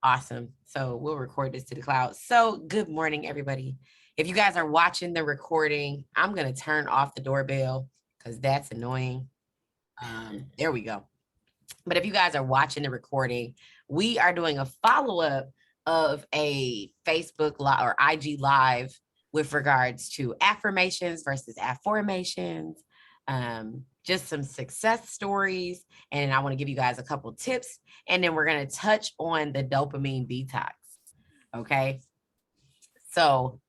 Awesome. So we'll record this to the cloud. So good morning, everybody. If you guys are watching the recording, I'm going to turn off the doorbell because that's annoying. There we go. But if you guys are watching the recording, we are doing a follow-up of a Facebook live or IG live with regards to affirmations versus afformations, just some success stories. And I want to give you guys a couple tips. And then we're going to touch on the dopamine detox. Okay. So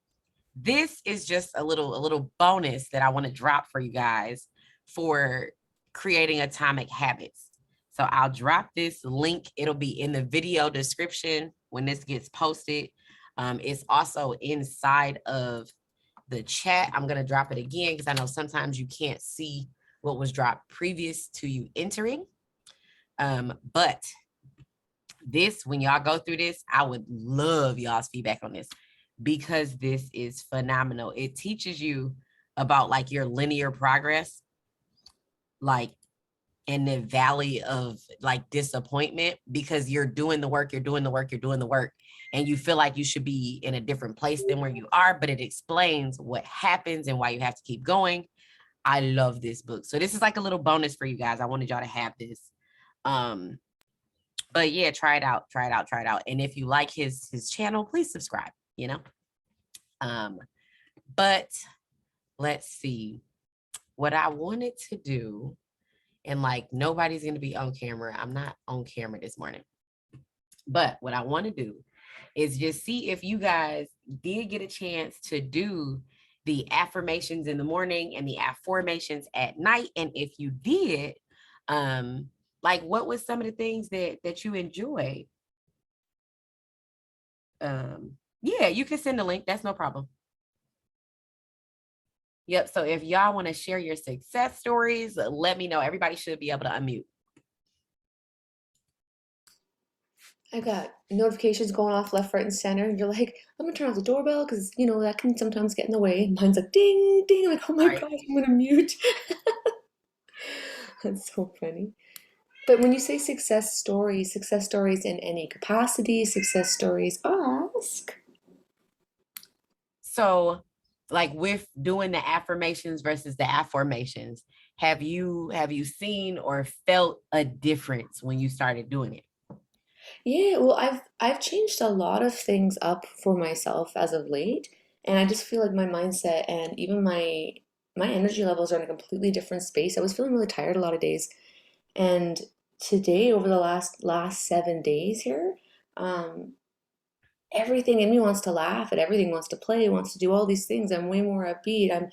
this is just a little bonus that I want to drop for you guys for creating atomic habits. So I'll drop this link. It'll be in the video description when this gets posted. It's also inside of the chat. I'm going to drop it again because I know sometimes you can't see what was dropped previous to you entering. But this, when y'all go through this, I would love y'all's feedback on this because this is phenomenal. It teaches you about like your linear progress, like in the valley of like disappointment, because you're doing the work, and you feel like you should be in a different place than where you are, but it explains what happens and why you have to keep going. I love this book. So this is like a little bonus for you guys. I wanted y'all to have this. But yeah, try it out. And if you like his channel, please subscribe, you know? But let's see what I wanted to do. And like, nobody's going to be on camera. I'm not on camera this morning. But what I want to do is just see if you guys did get a chance to do the affirmations in the morning and the affirmations at night. And if you did, like what was some of the things that you enjoyed? Yeah, you can send the link. That's no problem. Yep. So if y'all want to share your success stories, let me know. Everybody should be able to unmute. I got notifications going off left, right, and center. And you're like, I'm gonna turn off the doorbell because you know that can sometimes get in the way. Mine's like ding, ding. I'm like, oh my gosh, I'm gonna mute. That's so funny. But when you say success stories in any capacity, success stories, ask. So like with doing the affirmations versus the afformations, have you seen or felt a difference when you started doing it? Yeah, well, I've changed a lot of things up for myself as of late, and I just feel like my mindset and even my energy levels are in a completely different space. I was feeling really tired a lot of days, and today, over the last 7 days here, um, everything in me wants to laugh and everything wants to play, wants to do all these things. I'm way more upbeat.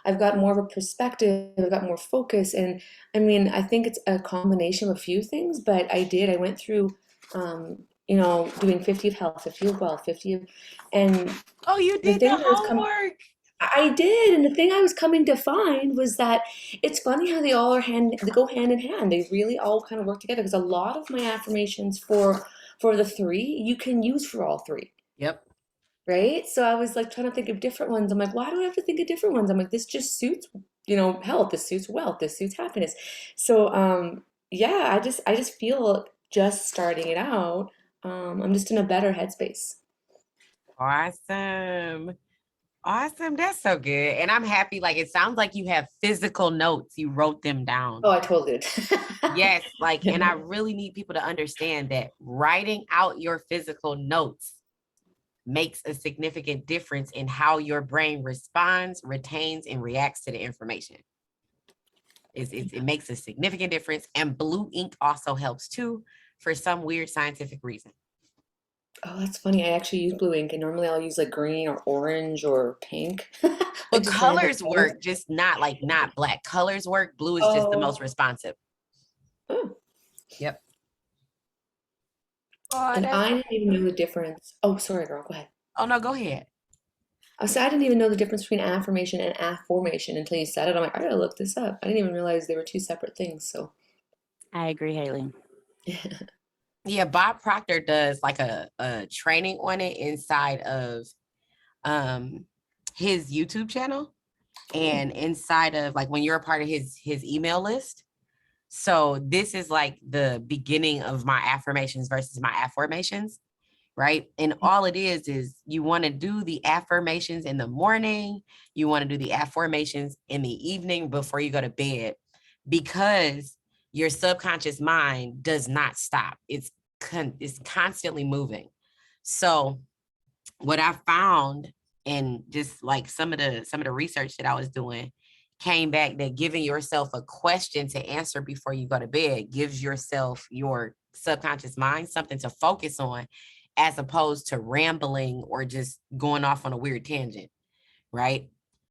I've got more of a perspective, I've got more focus. And I mean, I think it's a combination of a few things, but I went through, doing 50 of health, 50 of wealth, 50 of, and Oh, you the did the thing that was homework. I did, and the thing I was coming to find was that it's funny how they go hand in hand. They really all kind of work together because a lot of my affirmations for the three you can use for all three. Yep. Right? So I was like trying to think of different ones. I'm like, why do I have to think of different ones? I'm like, this just suits, health, this suits wealth, this suits happiness. So yeah, I just feel just starting it out, I'm just in a better headspace. Awesome. Awesome. That's so good. And I'm happy. Like, it sounds like you have physical notes. You wrote them down. Oh, I totally did. Yes. Like, and I Yeah. really need people to understand that writing out your physical notes makes a significant difference in how your brain responds, retains, and reacts to the information. It makes a significant difference. And blue ink also helps too, for some weird scientific reason. Oh, that's funny. I actually use blue ink, and normally I'll use like green or orange or pink. Like But just random colors colors. work, just not black. Colors work. Blue is just the most Oh, responsive. oh. Yep. Oh, And that's I didn't even know the awesome. difference. Oh, sorry, girl. Go ahead. Oh no, go ahead. So I didn't even know the difference between affirmation and affirmation until you said it. I'm like, I gotta look this up. I didn't even realize they were two separate things. So, I agree, Haley. Yeah, Bob Proctor does like a training on it inside of his YouTube channel and inside of like when you're a part of his email list. So this is like the beginning of my affirmations versus my afformations. right? And all it is you want to do the affirmations in the morning. You want to do the affirmations in the evening before you go to bed, because your subconscious mind does not stop. It's constantly moving. So what I found, and just like some of the research that I was doing came back, that giving yourself a question to answer before you go to bed gives yourself, your subconscious mind, something to focus on, as opposed to rambling or just going off on a weird tangent, right?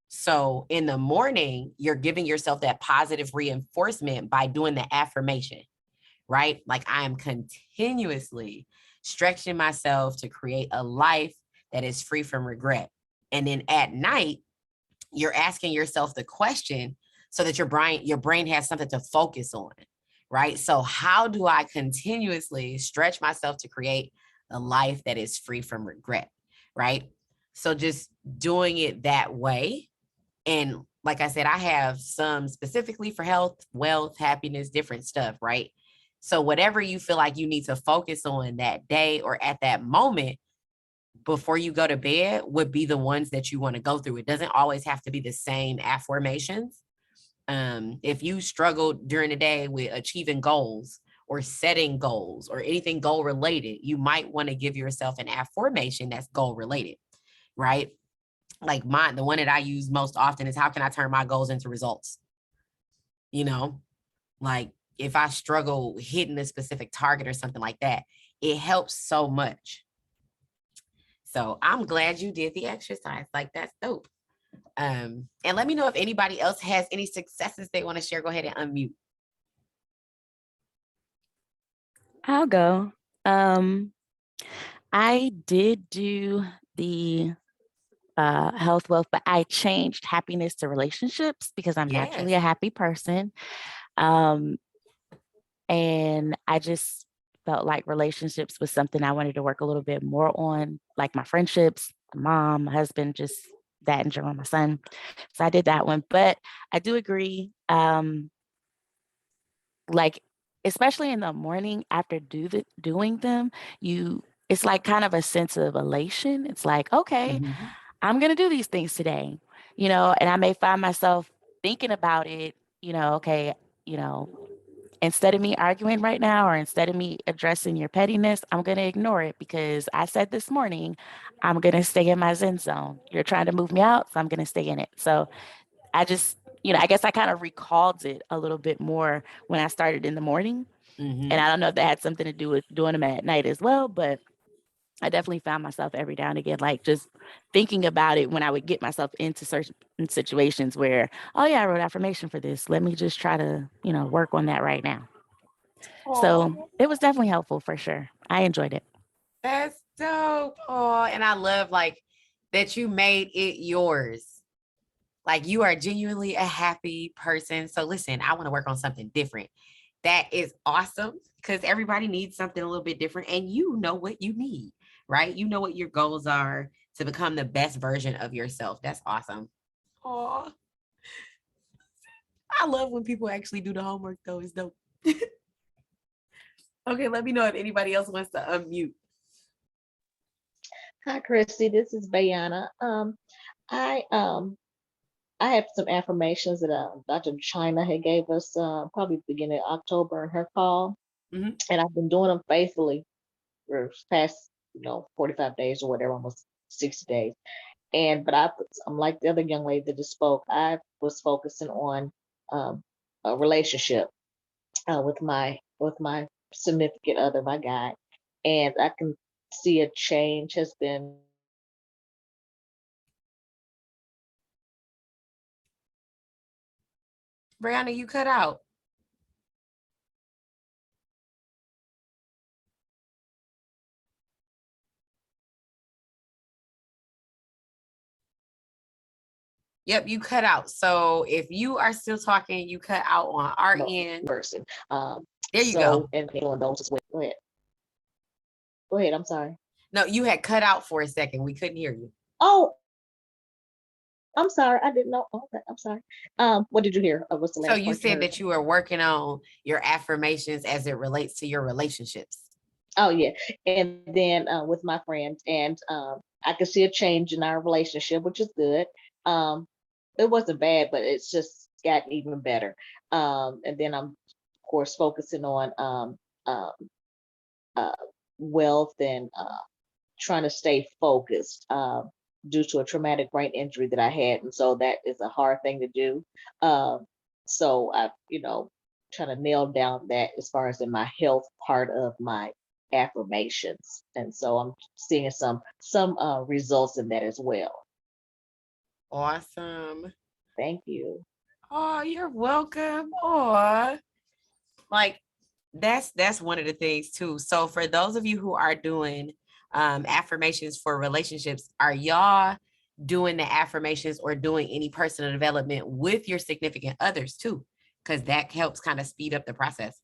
So in the morning, you're giving yourself that positive reinforcement by doing the affirmation, right? Like, I am continuously stretching myself to create a life that is free from regret. And then at night, you're asking yourself the question so that your brain has something to focus on, right? So how do I continuously stretch myself to create a life that is free from regret, right? So just doing it that way. And like I said, I have some specifically for health, wealth, happiness, different stuff, right? So whatever you feel like you need to focus on that day or at that moment before you go to bed would be the ones that you want to go through. It doesn't always have to be the same affirmations. If you struggled during the day with achieving goals or setting goals or anything goal related, you might want to give yourself an affirmation that's goal related, right? Like the one that I use most often is, how can I turn my goals into results? You know, like if I struggle hitting a specific target or something like that, it helps so much. So I'm glad you did the exercise. Like, that's dope. And let me know if anybody else has any successes they want to share. Go ahead and unmute. I'll go. I did do the health wealth, but I changed happiness to relationships because I'm naturally a Yes. happy person. Um, and I just felt like relationships was something I wanted to work a little bit more on, like my friendships, my mom, my husband, just that in general, my son. So I did that one. But I do agree, like, especially in the morning after doing them, it's like kind of a sense of elation. It's like, okay, Mhm. I'm going to do these things today, and I may find myself thinking about it, okay, you know, instead of me arguing right now or instead of me addressing your pettiness, I'm going to ignore it because I said this morning, I'm going to stay in my Zen zone. You're trying to move me out, so I'm going to stay in it. So I just, I guess I kind of recalled it a little bit more when I started in the morning. And I don't know if that had something to do with doing them at night as well, but I definitely found myself every now and again, like just thinking about it when I would get myself into certain situations where, oh yeah, I wrote affirmation for this. Let me just try to, work on that right now. Oh, So it was definitely helpful for sure. I enjoyed it. that's dope. Oh, and I love like that you made it yours. Like, you are genuinely a happy person. So listen, I want to work on something different. That is awesome, because everybody needs something a little bit different, and you know what you need, right? You know what your goals are to become the best version of yourself. That's awesome. Oh, I love when people actually do the homework though. It's dope. Okay, let me know if anybody else wants to unmute. Hi, Chrissy. This is Bayana. I I have some affirmations that Dr. China had gave us probably beginning of October in her call, Mhm. and I've been doing them faithfully for past 45 days or whatever, almost 60 days. But I'm like the other young lady that just spoke. I was focusing on um, a relationship with my significant other, my guy, and I can see a change has been. Brianna, you cut out. Yep, you cut out. So if you are still talking, you cut out on our end. Person. There you go. And on those as well. Go ahead. Go ahead. I'm sorry. No, you had cut out for a second. We couldn't hear you. Oh, I'm sorry. I didn't know. Okay, I'm sorry. What did you hear? What's the So last you part you said heard? that you were working on your affirmations as it relates to your relationships. Oh yeah, and then with my friends, and I could see a change in our relationship, which is good. Um, it wasn't bad, but it's just gotten even better. And then I'm of course focusing on uh, uh, wealth and trying to stay focused due to a traumatic brain injury that I had, and so that is a hard thing to do. Um, so I, trying to nail down that as far as in my health part of my affirmations, and so I'm seeing some results in that as well. Awesome. Thank you. Oh, you're welcome. Oh, like that's one of the things too. So for those of you who are doing affirmations for relationships, are y'all doing the affirmations or doing any personal development with your significant others too? Because that helps kind of speed up the process.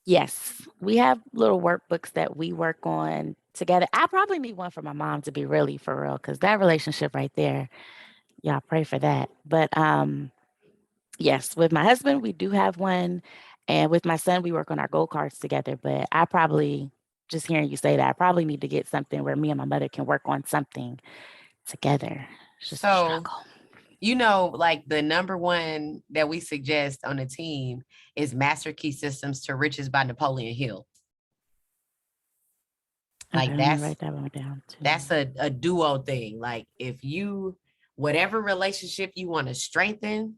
Yes, we have little workbooks that we work on together. I probably need one for my mom, to be really for real, because that relationship right there, y'all pray for that. But yes, with my husband, we do have one. And with my son, we work on our goal cards together. But I probably, just hearing you say that, I probably need to get something where me and my mother can work on something together. It's just a So, struggle. like the number one that we suggest on the team is Master Key Systems to Riches by Napoleon Hill. Okay, Like let me write that one down too. that's a duo thing. Like if you, whatever relationship you want to strengthen,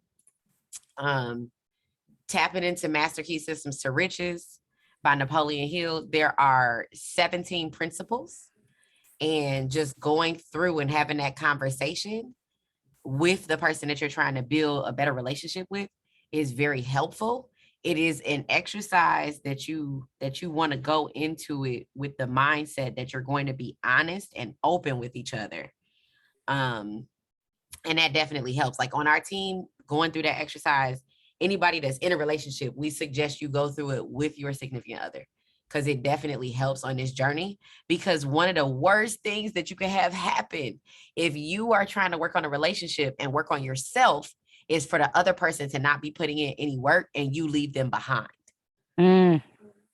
tapping into Master Key Systems to Riches by Napoleon Hill, there are 17 principles, and just going through and having that conversation with the person that you're trying to build a better relationship with is very helpful. It is an exercise that you want to go into it with the mindset that you're going to be honest and open with each other. And that definitely helps. Like on our team, going through that exercise, anybody that's in a relationship, we suggest you go through it with your significant other, because it definitely helps on this journey. Because one of the worst things that you can have happen if you are trying to work on a relationship and work on yourself is for the other person to not be putting in any work and you leave them behind. Mm,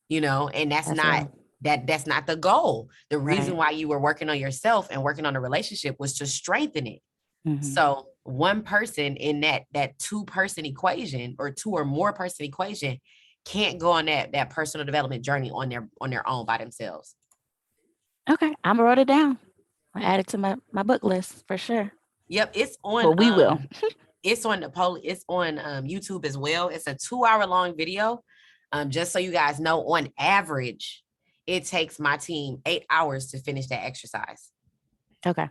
And that's that's not real. that's not the goal. The reason Right. why you were working on yourself and working on a relationship was to strengthen it. Mhm. So one person in that two-person equation or two or more person equation can't go on that personal development journey on their own by themselves. Okay, I'm gonna write it down. I'll add it to my book list for sure. Yep, it's on Well, we will. it's on YouTube as well. It's a 2-hour long video. Just so you guys know, on average, it takes my team 8 hours to finish that exercise. Okay.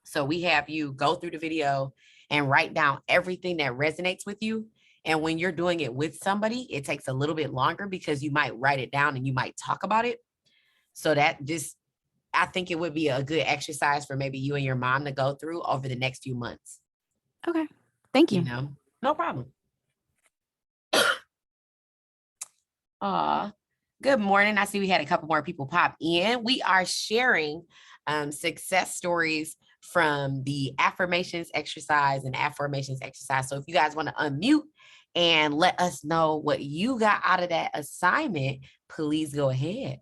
So we have you go through the video and write down everything that resonates with you. And when you're doing it with somebody, it takes a little bit longer because you might write it down and you might talk about it. So I think it would be a good exercise for maybe you and your mom to go through over the next few months. Okay. Thank you. No problem. Good morning. I see we had a couple more people pop in. We are sharing success stories from the affirmations exercise and affirmations exercise. So if you guys want to unmute and let us know what you got out of that assignment, please go ahead.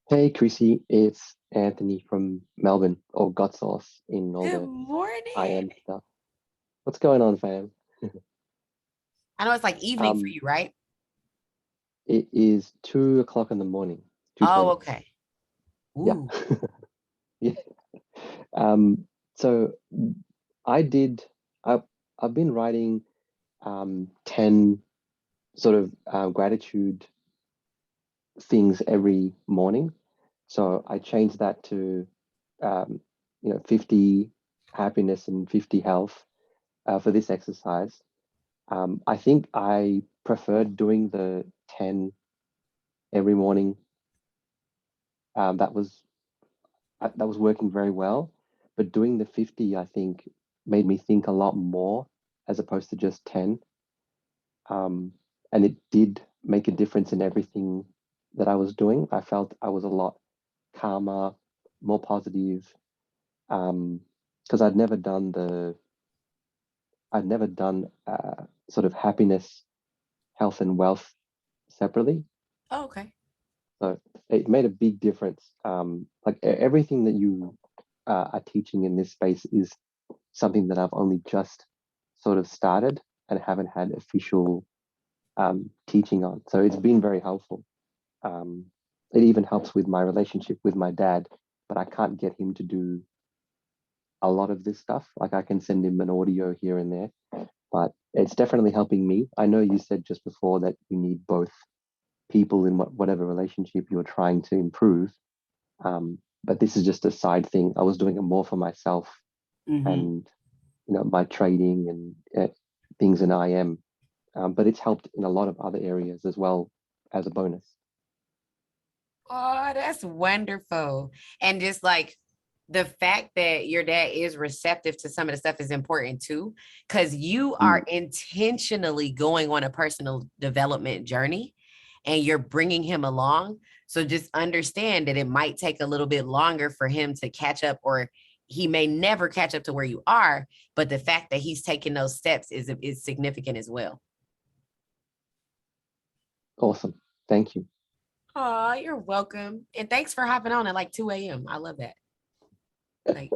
Hey, Chrissy, it's Anthony from Melbourne, or God Sauce in all Good the morning. IM stuff. What's going on, fam? I know it's like evening for you, right? It is 2 o'clock in the morning. 2:20. Oh, okay. Yeah. Ooh. Yeah. So I've been writing 10 sort of gratitude things every morning. So I changed that to 50 happiness and 50 health for this exercise. I think I preferred doing the 10 every morning. That was working very well, but doing the 50, I think, made me think a lot more as opposed to just 10. And it did make a difference in everything that I was doing. I felt I was a lot calmer, more positive, because I'd never done the I'd never done sort of happiness, health, and wealth separately. Oh, okay. So it made a big difference. Like everything that you are teaching in this space is something that I've only just sort of started and haven't had official teaching on. So it's been very helpful. It even helps with my relationship with my dad, but I can't get him to do a lot of this stuff. Like I can send him an audio here and there, but it's definitely helping me. I know you said just before that you need both people in whatever relationship you're trying to improve. But this is just a side thing. I was doing it more for myself and my trading and things in IM. But it's helped in a lot of other areas as well as a bonus. Oh, that's wonderful. And just like the fact that your dad is receptive to some of the stuff is important too, because you are intentionally going on a personal development journey and you're bringing him along. So just understand that it might take a little bit longer for him to catch up, or he may never catch up to where you are. But the fact that he's taking those steps is significant as well. Awesome. Thank you. Oh, you're welcome. And thanks for hopping on at like 2 a.m. I love that. Like,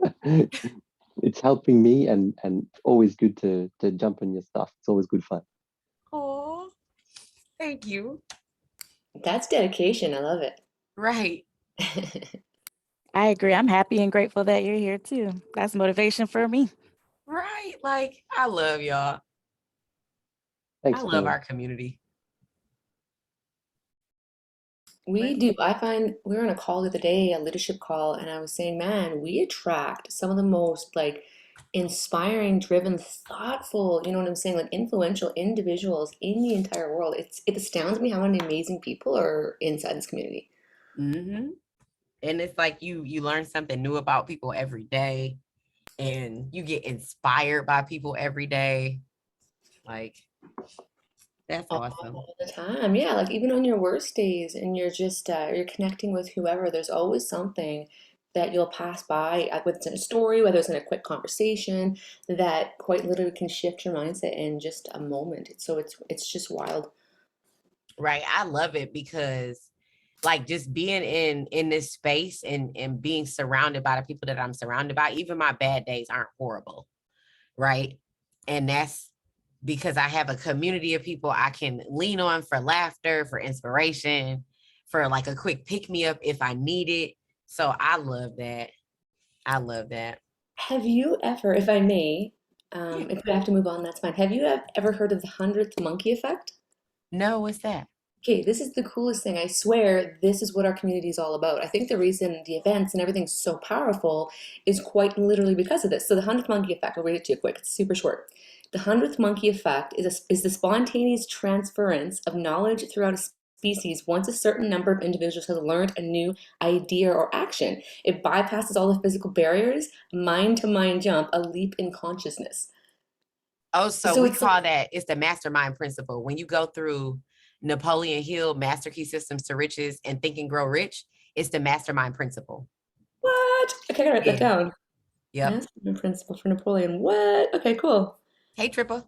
it's helping me and always good to jump on your stuff. It's always good fun. oh, thank you. That's dedication. I love it. Right. I agree. I'm happy and grateful that you're here too. That's motivation for me. Right. Like, I love y'all. Thanks, I love Queen. our community. We do. I find we were on a call the other day, a leadership call, and I was saying, man, we attract some of the most like inspiring, driven, thoughtful, you know what I'm saying, like influential individuals in the entire world. It astounds me how many amazing people are inside this community. Mm-hmm. And it's like you learn something new about people every day, and you get inspired by people every day. Like, that's awesome. All the time. Yeah, like even on your worst days and you're just you're connecting with whoever, there's always something that you'll pass by, whether it's in a story, whether it's in a quick conversation, that quite literally can shift your mindset in just a moment. So it's just wild. Right. I love it because like just being in this space and being surrounded by the people that I'm surrounded by, even my bad days aren't horrible. Right. And that's because I have a community of people I can lean on for laughter, for inspiration, for like a quick pick me up if I need it. So I love that. I love that. Have you ever, if I may, Yeah. if we have to move on, that's fine. Have you ever heard of the 100th monkey effect? No, what's that? Okay, this is the coolest thing. I swear this is what our community is all about. I think the reason the events and everything's so powerful is quite literally because of this. So the 100th monkey effect, I'll read it to you quick. It's super short. The 100th monkey effect is the spontaneous transference of knowledge throughout a species once a certain number of individuals has learned a new idea or action. It bypasses all the physical barriers, mind to mind jump, a leap in consciousness. Oh, so So we it's like, call that, it's the mastermind principle. When you go through Napoleon Hill, Master Key Systems to Riches and Think and Grow Rich, it's the mastermind principle. what? Okay, I gotta write that Yeah. down. Yep. Mastermind principle for Napoleon. What? Okay, cool. Hey, Trippa.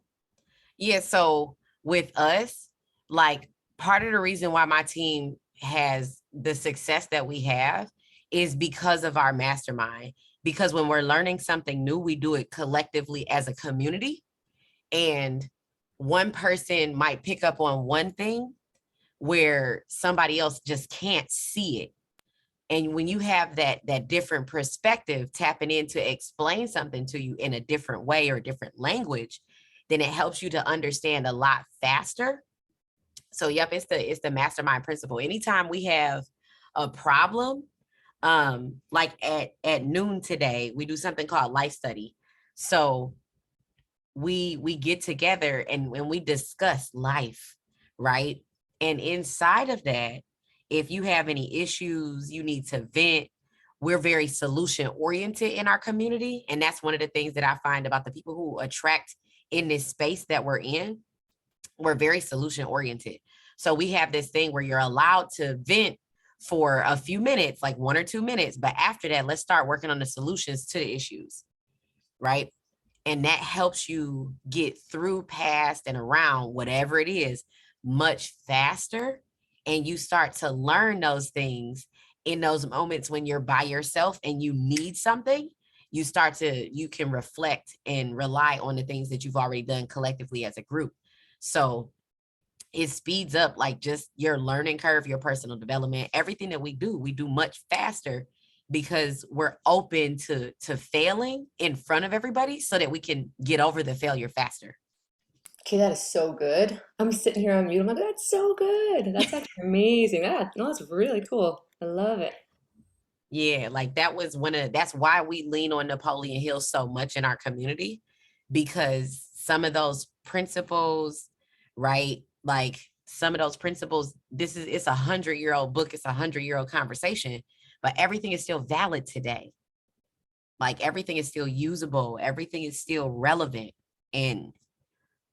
Yeah. So with us, like part of the reason why my team has the success that we have is because of our mastermind. Because when we're learning something new, we do it collectively as a community. And one person might pick up on one thing where somebody else just can't see it. And when you have that different perspective, tapping in to explain something to you in a different way or a different language, then it helps you to understand a lot faster. So yep, it's the mastermind principle. Anytime we have a problem, like at noon today, we do something called life study. So we get together and we discuss life, right? And inside of that, if you have any issues, you need to vent, we're very solution oriented in our community. And that's one of the things that I find about the people who attract in this space that we're in. We're very solution oriented. So we have this thing where you're allowed to vent for a few minutes, like 1 or 2 minutes. But after that, let's start working on the solutions to the issues, right? And that helps you get through, past, and around whatever it is much faster. And you start to learn those things in those moments when you're by yourself and you need something. You can reflect and rely on the things that you've already done collectively as a group. So it speeds up like just your learning curve, your personal development, everything that we do much faster because we're open to failing in front of everybody so that we can get over the failure faster. Okay, that is so good. I'm sitting here on mute. I'm like, that's so good. That's actually amazing. No, that's really cool. I love it. Yeah, like that's why we lean on Napoleon Hill so much in our community, because some of those principles, right? Like some of those principles, it's 100-year-old book, it's 100-year-old conversation, but everything is still valid today. Like everything is still usable, everything is still relevant. And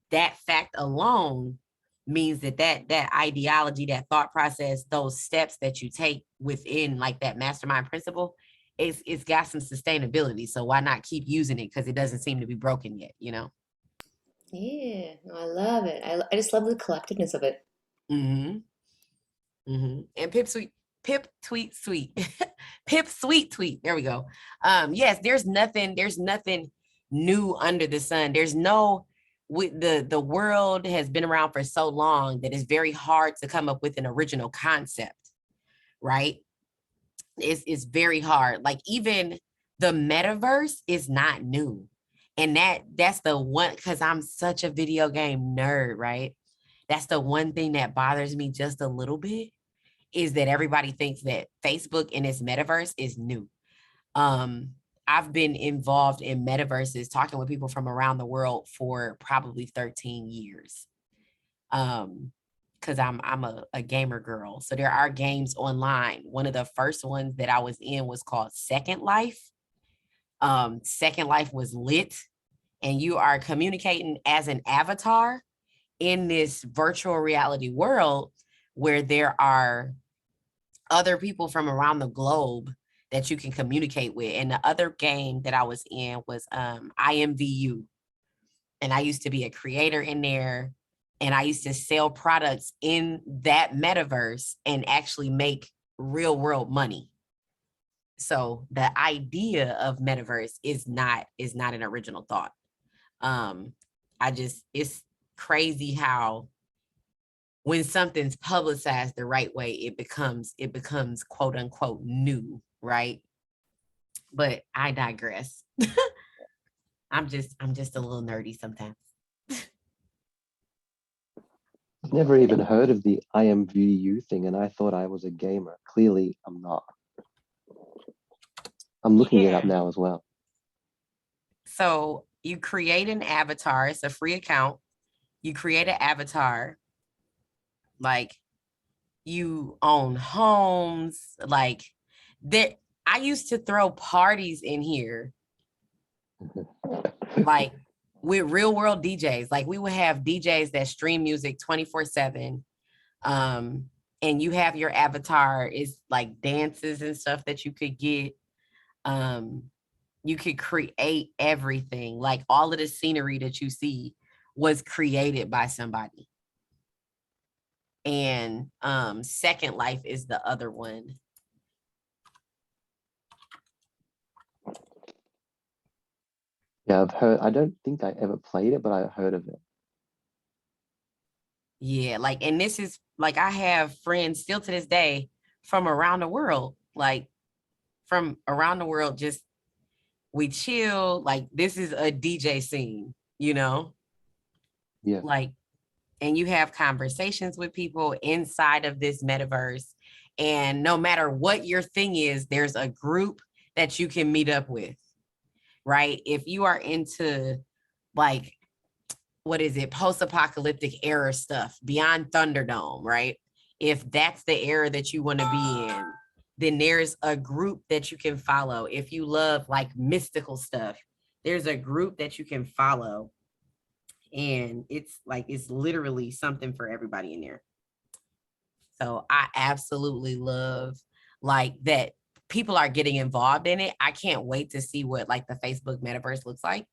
that fact alone means that ideology, that thought process, those steps that you take within like that mastermind principle, it's got some sustainability. So why not keep using it? Because it doesn't seem to be broken yet, you know? Yeah, no, I love it. I just love the collectiveness of it. Mm-hmm. Mm-hmm. And Pip tweet sweet. Pip sweet tweet. There we go. Yes, there's nothing new under the sun. There's no the world has been around for so long that it's very hard to come up with an original concept, right? It's very hard. Like even the metaverse is not new. And that's the one, because I'm such a video game nerd, right? That's the one thing that bothers me just a little bit, is that everybody thinks that Facebook and its metaverse is new. I've been involved in metaverses, talking with people from around the world for probably 13 years. Because I'm a gamer girl. So there are games online. One of the first ones that I was in was called Second Life. Second Life was lit, and you are communicating as an avatar in this virtual reality world where there are other people from around the globe that you can communicate with. And the other game that I was in was IMVU. And I used to be a creator in there, and I used to sell products in that metaverse and actually make real world money. So the idea of metaverse is not an original thought. It's crazy how when something's publicized the right way, it becomes quote unquote new, right? But I digress. I'm just a little nerdy sometimes. I've never even heard of the IMVU thing, and I thought I was a gamer. Clearly, I'm not. I'm looking it up now as well. So you create an avatar. It's a free account. You create an avatar. Like you own homes. Like that. I used to throw parties in here, like with real world DJs. Like we would have DJs that stream music 24/7. And you have your avatar is like dances and stuff that you could get. You could create everything. Like all of the scenery that you see was created by somebody. And Second Life is the other one. Yeah, I've heard. I don't think I ever played it, but I heard of it. Yeah, like, and this is like, I have friends still to this day from around the world, like from around the world, just we chill. Like this is a DJ scene, you know? Yeah. Like, and you have conversations with people inside of this metaverse. And no matter what your thing is, there's a group that you can meet up with, right? If you are into like, what is it, post-apocalyptic era stuff, beyond Thunderdome, right? If that's the era that you want to be in, then there's a group that you can follow. If you love like mystical stuff, there's a group that you can follow. And it's like, it's literally something for everybody in there. So I absolutely love like that people are getting involved in it. I can't wait to see what like the Facebook metaverse looks like.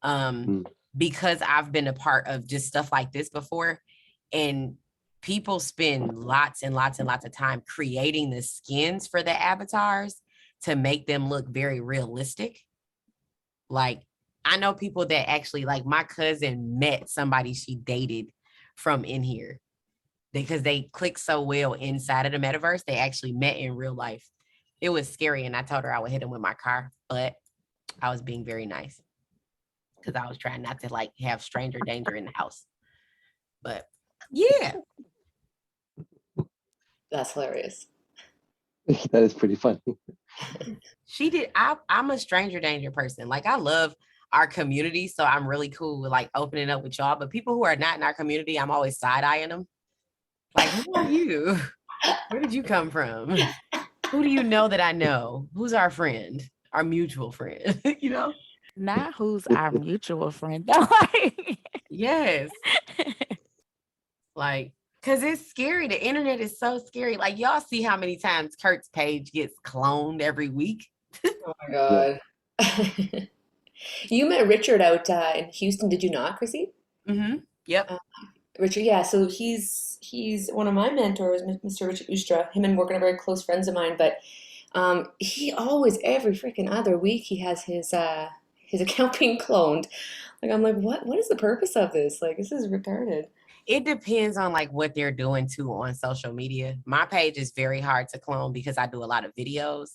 Because I've been a part of just stuff like this before, and people spend lots and lots and lots of time creating the skins for the avatars to make them look very realistic. Like, I know people that actually, like, my cousin met somebody she dated from in here because they click so well inside of the metaverse. They actually met in real life. It was scary, and I told her I would hit him with my car, but I was being very nice because I was trying not to like have stranger danger in the house. But yeah, That's hilarious. That is pretty funny. she did. I'm a stranger danger person. Like, I love our community, so I'm really cool with like opening up with y'all. But people who are not in our community, I'm always side-eyeing them. Like, who are you? Where did you come from? Who do you know that I know? Who's our friend? Our mutual friend, you know? Not who's our mutual friend. Yes. Like, because it's scary. The internet is so scary. Like, y'all see how many times Kurt's page gets cloned every week? Oh my God. You met Richard out in Houston, did you not, Chrissy? Mm-hmm. Yep. Richard, yeah. So he's one of my mentors, Mr. Richard Ustra. Him and Morgan are very close friends of mine. But he always, every freaking other week, he has his account being cloned. Like, I'm like, what is the purpose of this? Like, this is retarded. It depends on like what they're doing too on social media. My page is very hard to clone because I do a lot of videos.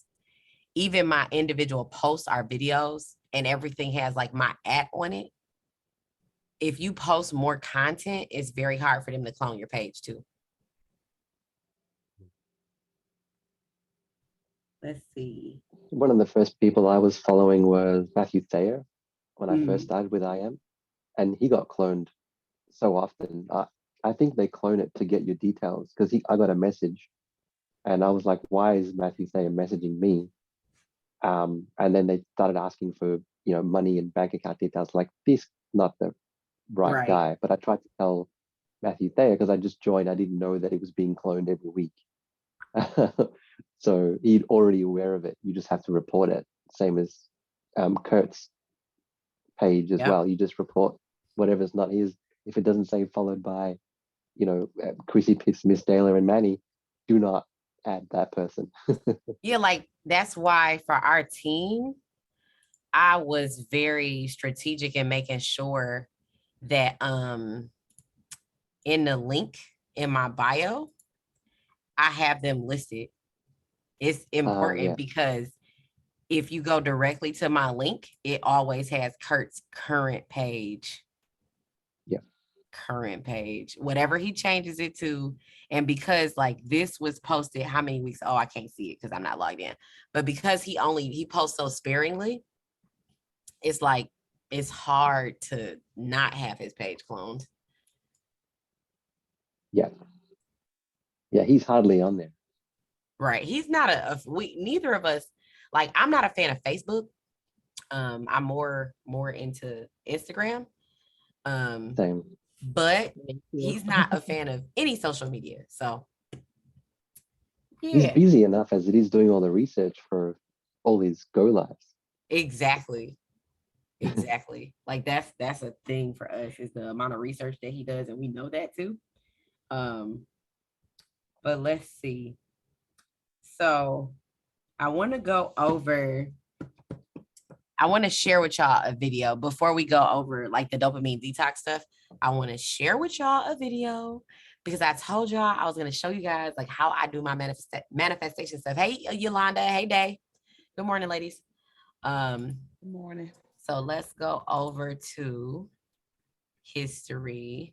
Even my individual posts are videos, and everything has like my @ on it. If you post more content, it's very hard for them to clone your page too. Let's see. One of the first people I was following was Matthew Thayer when I first started with IM, and he got cloned so often. I think they clone it to get your details because I got a message and I was like, why is Matthew Thayer messaging me? And then they started asking for, money and bank account details. Like, this not the right guy. But I tried to tell Matthew Thayer because I just joined. I didn't know that it was being cloned every week. So he's already aware of it. You just have to report it. Same as Kurt's page as well. You just report whatever's not his. If it doesn't say followed by, Chrissy Pips, Miss Taylor, and Manny, do not add that person. Yeah, like that's why for our team, I was very strategic in making sure that in the link in my bio, I have them listed. It's important because if you go directly to my link, it always has Kurt's current page. Yeah. Current page, whatever he changes it to. And because like this was posted how many weeks? Oh, I can't see it because I'm not logged in. But because he posts so sparingly, it's like it's hard to not have his page cloned. Yeah. Yeah, he's hardly on there. Right. He's not neither of us, like, I'm not a fan of Facebook. I'm more into Instagram. Same. But he's not a fan of any social media. So yeah. He's busy enough as it is doing all the research for all his go lives. Exactly. Like that's a thing for us, is the amount of research that he does, and we know that too. But let's see. So I want to share with y'all a video before we go over like the dopamine detox stuff. I want to share with y'all a video because I told y'all I was going to show you guys like how I do my manifestation stuff. Hey, Yolanda. Hey, Day. Good morning, ladies. Good morning. So let's go over to history.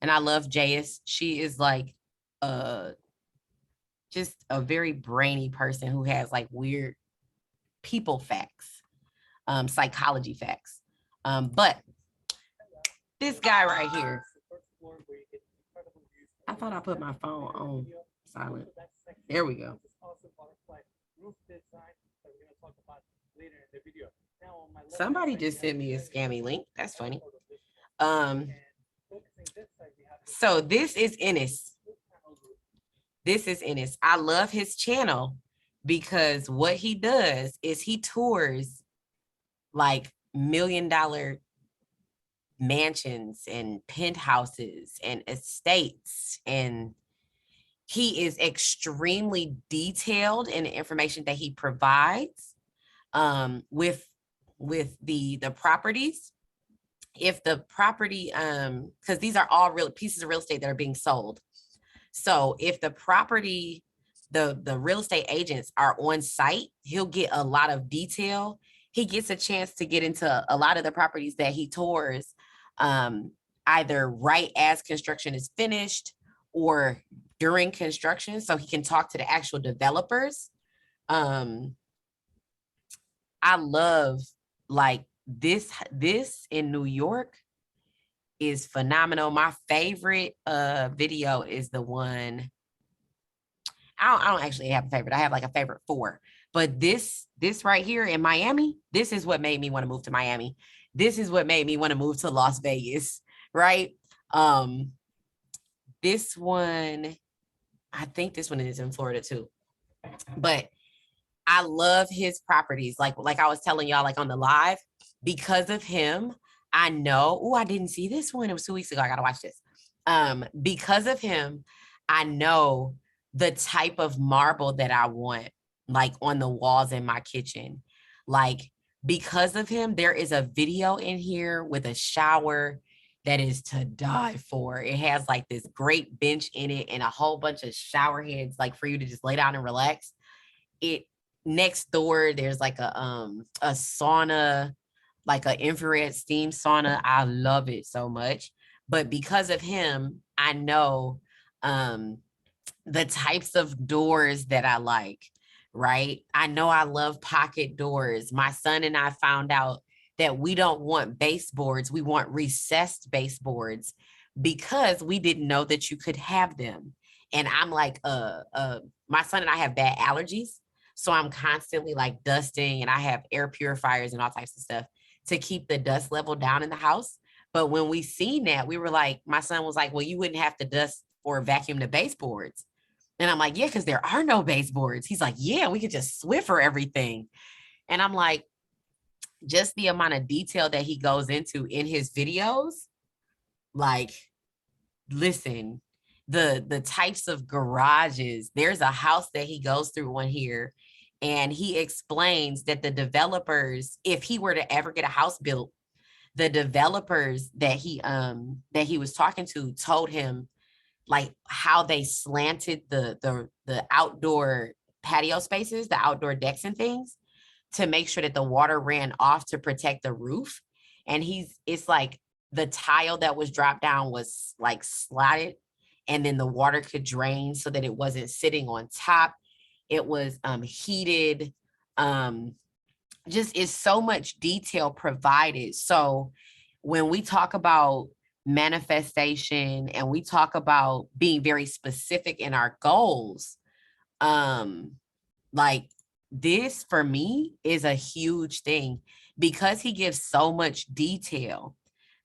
And I love Jayus. She is like just a very brainy person who has like weird people facts, psychology facts. But this guy right here, I thought I put my phone on silent. There we go. Somebody just sent me a scammy link. That's funny. So this is Ennis. I love his channel because what he does is he tours like $1 million mansions and penthouses and estates, and he is extremely detailed in the information that he provides with the properties. If the property, because these are all real pieces of real estate that are being sold. So if the property, the real estate agents are on site, he'll get a lot of detail. He gets a chance to get into a lot of the properties that he tours, either right as construction is finished or during construction, so he can talk to the actual developers. I love, like, this in New York is phenomenal. My favorite video is the one, I don't actually have a favorite. I have like a favorite 4. But this right here in Miami, this is what made me want to move to Miami. This is what made me want to move to Las Vegas, right? This one, I think this one is in Florida too. But I love his properties. Like I was telling y'all, like on the live, because of him, I know, oh, I didn't see this one. It was 2 weeks ago. I gotta watch this. Because of him, I know the type of marble that I want, like on the walls in my kitchen. Like, because of him, there is a video in here with a shower that is to die for. It has like this great bench in it and a whole bunch of shower heads, like for you to just lay down and relax. It next door, there's like a sauna, like an infrared steam sauna. I love it so much. But because of him, I know the types of doors that I like, right? I know I love pocket doors. My son and I found out that we don't want baseboards. We want recessed baseboards because we didn't know that you could have them. And I'm like, my son and I have bad allergies. So I'm constantly like dusting, and I have air purifiers and all types of stuff to keep the dust level down in the house. But when we seen that, we were like, my son was like, well, you wouldn't have to dust or vacuum the baseboards. And I'm like, yeah, because there are no baseboards. He's like, yeah, we could just Swiffer everything. And I'm like, just the amount of detail that he goes into in his videos, like, listen, the types of garages. There's a house that he goes through one here, and he explains that the developers, if he were to ever get a house built, the developers that he was talking to told him like how they slanted the outdoor patio spaces, the outdoor decks and things, to make sure that the water ran off to protect the roof. And it's like the tile that was dropped down was like slotted, and then the water could drain so that it wasn't sitting on top. It was heated. Just is so much detail provided. So when we talk about manifestation and we talk about being very specific in our goals, like, this for me is a huge thing because he gives so much detail,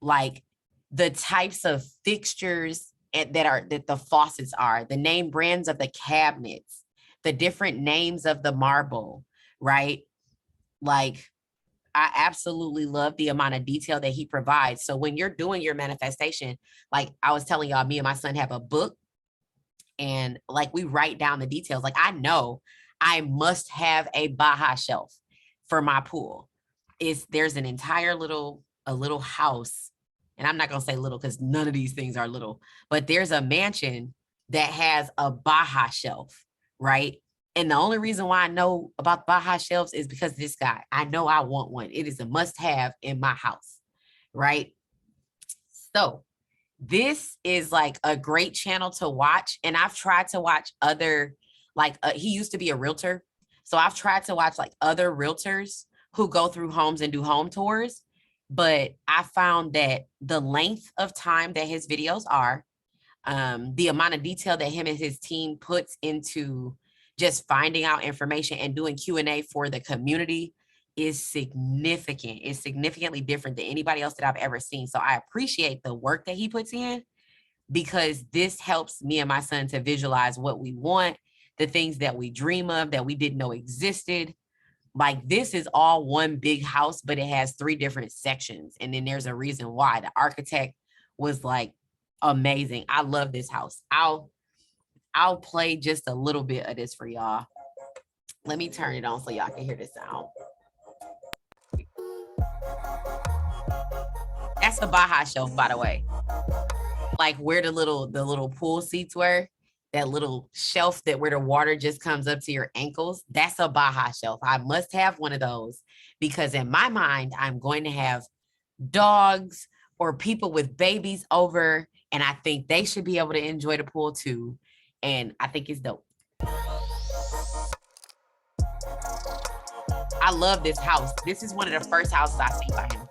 like the types of fixtures that the faucets are, the name brands of the cabinets, the different names of the marble, right? Like, I absolutely love the amount of detail that he provides. So when you're doing your manifestation, like I was telling y'all, me and my son have a book, and like we write down the details. Like, I know I must have a Baja shelf for my pool. There's an entire a little house, and I'm not gonna say little because none of these things are little, but there's a mansion that has a Baja shelf, right? And the only reason why I know about Baja shelves is because of this guy. I know I want one. It is a must-have in my house, right? So this is like a great channel to watch. And I've tried to watch other, like he used to be a realtor. So I've tried to watch like other realtors who go through homes and do home tours. But I found that the length of time that his videos are, the amount of detail that him and his team puts into just finding out information and doing Q&A for the community is significant. It's significantly different than anybody else that I've ever seen. So I appreciate the work that he puts in, because this helps me and my son to visualize what we want, the things that we dream of that we didn't know existed. like this is all one big house, but it has 3 different sections. And then there's a reason why. The architect was like amazing. I love this house. I'll play just a little bit of this for y'all. Let me turn it on so y'all can hear the sound. That's a Baja shelf, by the way. Like where the little pool seats were, that little shelf that where the water just comes up to your ankles. That's a Baja shelf. I must have one of those because in my mind, I'm going to have dogs or people with babies over, and I think they should be able to enjoy the pool too. And I think it's dope. I love this house. This is one of the first houses I see by him.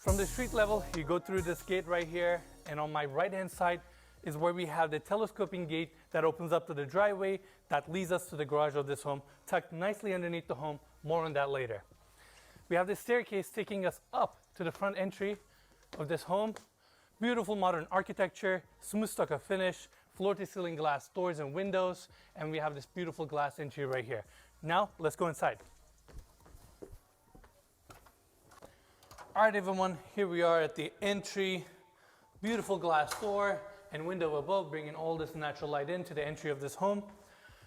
From the street level, you go through this gate right here, and on my right-hand side is where we have the telescoping gate that opens up to the driveway that leads us to the garage of this home, tucked nicely underneath the home. More on that later. We have this staircase taking us up to the front entry of this home. Beautiful modern architecture, smooth stucco finish, floor-to-ceiling glass doors and windows, and we have this beautiful glass entry right here. Now, let's go inside. All right, everyone, here we are at the entry. Beautiful glass door and window above, bringing all this natural light into the entry of this home.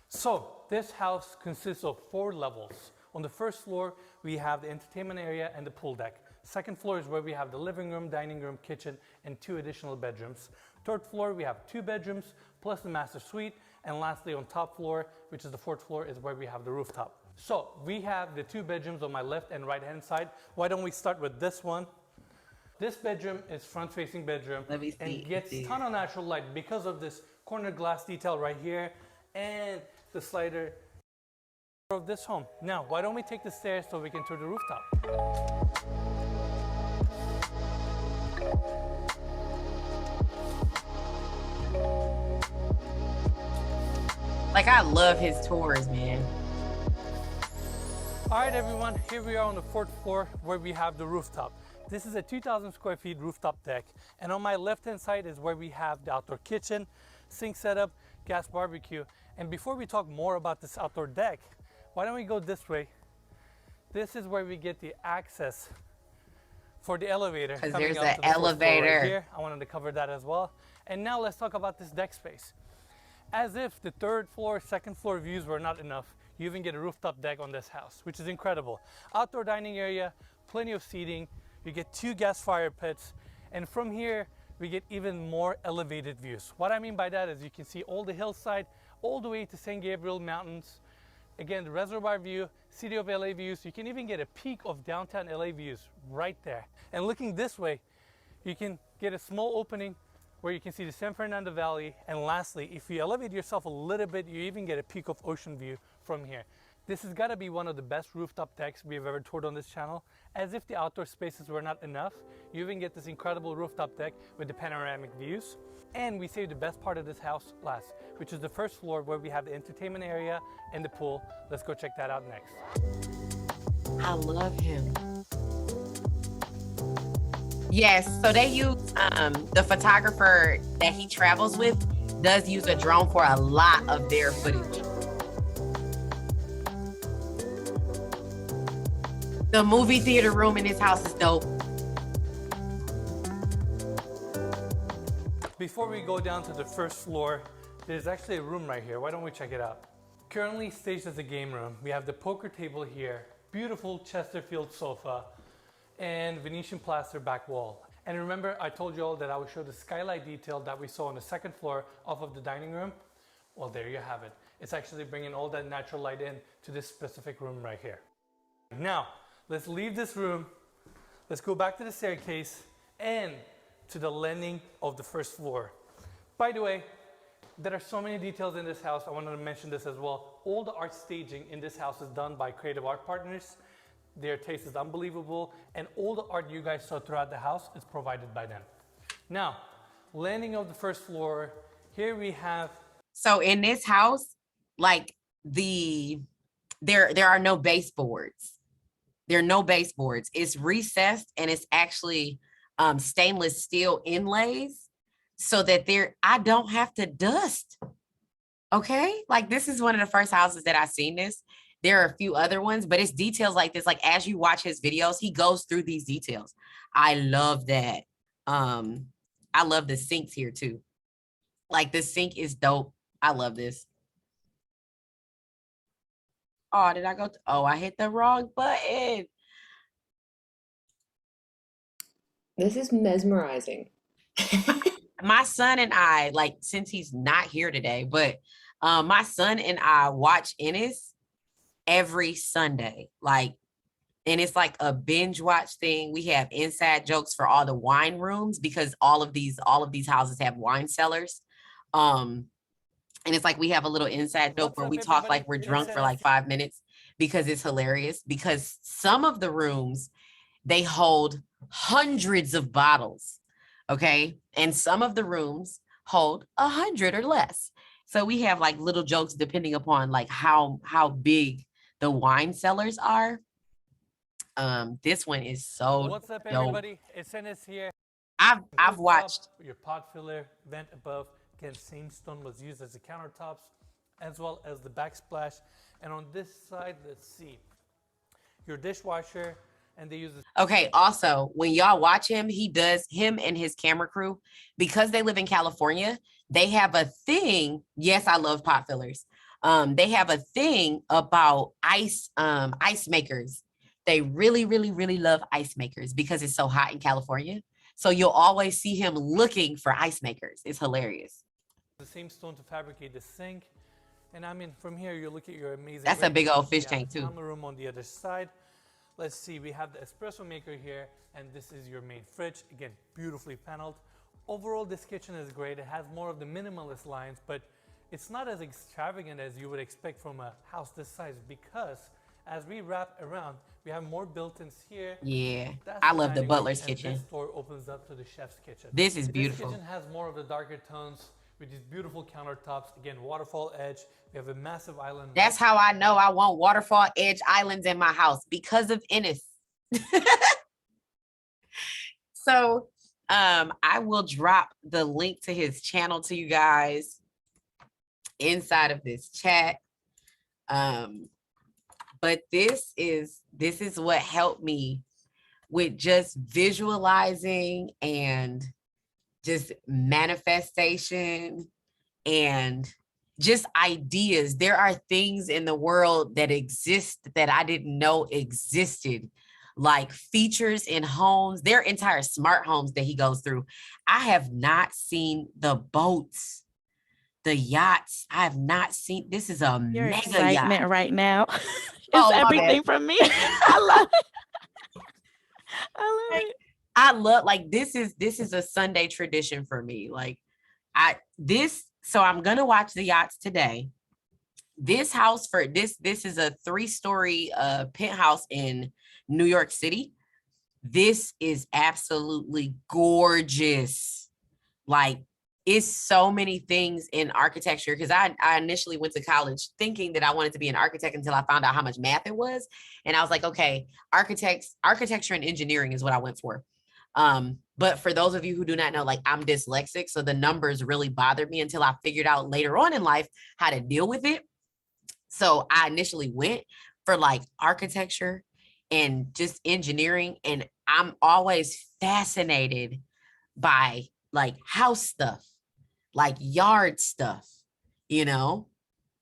So, this house consists of 4 levels. On the first floor, we have the entertainment area and the pool deck. Second floor is where we have the living room, dining room, kitchen, and 2 additional bedrooms. Third floor, we have 2 bedrooms, plus the master suite. And lastly, on top floor, which is the 4th floor, is where we have the rooftop. So we have the 2 bedrooms on my left and right hand side. Why don't we start with this one? This bedroom is front-facing bedroom and gets a ton of natural light because of this corner glass detail right here and the slider of this home. Now, why don't we take the stairs so we can tour the rooftop? Like I love his tours, man. All right, everyone, here we are on the 4th floor where we have the rooftop. This is a 2,000 square feet rooftop deck. And on my left-hand side is where we have the outdoor kitchen, sink setup, gas barbecue. And before we talk more about this outdoor deck, why don't we go this way? This is where we get the access for the elevator. Because there's an elevator. Right here. I wanted to cover that as well. And now let's talk about this deck space. As if the 3rd floor, 2nd floor views were not enough, you even get a rooftop deck on this house, which is incredible. Outdoor dining area, plenty of seating. You get 2 gas fire pits. And from here, we get even more elevated views. What I mean by that is you can see all the hillside, all the way to San Gabriel Mountains. Again, the reservoir view, City of LA views. You can even get a peek of downtown LA views right there. And looking this way, you can get a small opening where you can see the San Fernando Valley. And lastly, if you elevate yourself a little bit, you even get a peek of ocean view from here. This has got to be one of the best rooftop decks we've ever toured on this channel. As if the outdoor spaces were not enough, you even get this incredible rooftop deck with the panoramic views. And we saved the best part of this house last, which is the 1st floor where we have the entertainment area and the pool. Let's go check that out next. I love him. Yes, so they use the photographer that he travels with does use a drone for a lot of their footage. The movie theater room in this house is dope. Before we go down to the 1st floor, there's actually a room right here. Why don't we check it out? Currently staged as a game room. We have the poker table here, beautiful Chesterfield sofa, and Venetian plaster back wall. And remember, I told you all that I would show the skylight detail that we saw on the 2nd floor off of the dining room. Well, there you have it. It's actually bringing all that natural light in to this specific room right here. Now, let's leave this room. Let's go back to the staircase and to the landing of the 1st floor. By the way, there are so many details in this house. I wanted to mention this as well. All the art staging in this house is done by creative art partners. Their taste is unbelievable, and all the art you guys saw throughout the house is provided by them. Now, landing of the 1st floor, here we have. So in this house, like there are no baseboards. There are no baseboards. It's recessed and it's actually stainless steel inlays so that I don't have to dust. Okay. Like this is one of the first houses that I've seen this. There are a few other ones, but it's details like this. Like as you watch his videos, he goes through these details. I love that. I love the sinks here too. Like the sink is dope. I love this. Oh, did I go? Oh, I hit the wrong button. This is mesmerizing. My son and I, like, since he's not here today, but my son and I watch Ennis every Sunday. Like, and it's like a binge watch thing. We have inside jokes for all the wine rooms because all of these houses have wine cellars. And it's like we have a little inside joke where we talk like we're drunk for like 5 minutes because it's hilarious. Because some of the rooms, they hold hundreds of bottles. Okay. And some of the rooms hold 100 or less. So we have like little jokes depending upon like how big the wine cellars are. This one is so What's up, dope. everybody? It's Ennis here. I've watched Your pot filler vent above. Again, same stone was used as the countertops, as well as the backsplash. And on this side, let's see, your dishwasher, and they use this. Okay, also, when y'all watch him, him and his camera crew, because they live in California, they have a thing. Yes, I love pot fillers. They have a thing about ice makers. They really, really, really love ice makers because it's so hot in California. So you'll always see him looking for ice makers. It's hilarious. The same stone to fabricate the sink. And I mean, from here, you look at your amazing. That's a big old fish tank too. Counter room on the other side. Let's see, we have the espresso maker here, and this is your main fridge. Again, beautifully paneled. Overall, this kitchen is great. It has more of the minimalist lines, but it's not as extravagant as you would expect from a house this size because as we wrap around, we have more built-ins here. Yeah, That's I love the dining room, butler's and kitchen. this door opens up to the chef's kitchen. This is beautiful. This kitchen has more of the darker tones with these beautiful countertops. Again, waterfall edge. We have a massive island. That's how I know I want waterfall edge islands in my house because of Ennis. So I will drop the link to his channel to you guys inside of this chat. But this is what helped me with just visualizing and just manifestation and just ideas. There are things in the world that exist that I didn't know existed, like features in homes. There are entire smart homes that he goes through. I have not seen the boats, the yachts. I have not seen. This is a Your mega excitement yacht. right now is Oh, my everything bad. from me. I love it. I love it. I love, like, this is a Sunday tradition for me. Like so I'm gonna watch the yachts today. This house this is a 3-story penthouse in New York City. This is absolutely gorgeous. Like, it's so many things in architecture because I initially went to college thinking that I wanted to be an architect until I found out how much math it was. And I was like, okay, architecture and engineering is what I went for. But for those of you who do not know, like, I'm dyslexic, so the numbers really bothered me until I figured out later on in life how to deal with it. So I initially went for like architecture and just engineering. And I'm always fascinated by like house stuff, like yard stuff,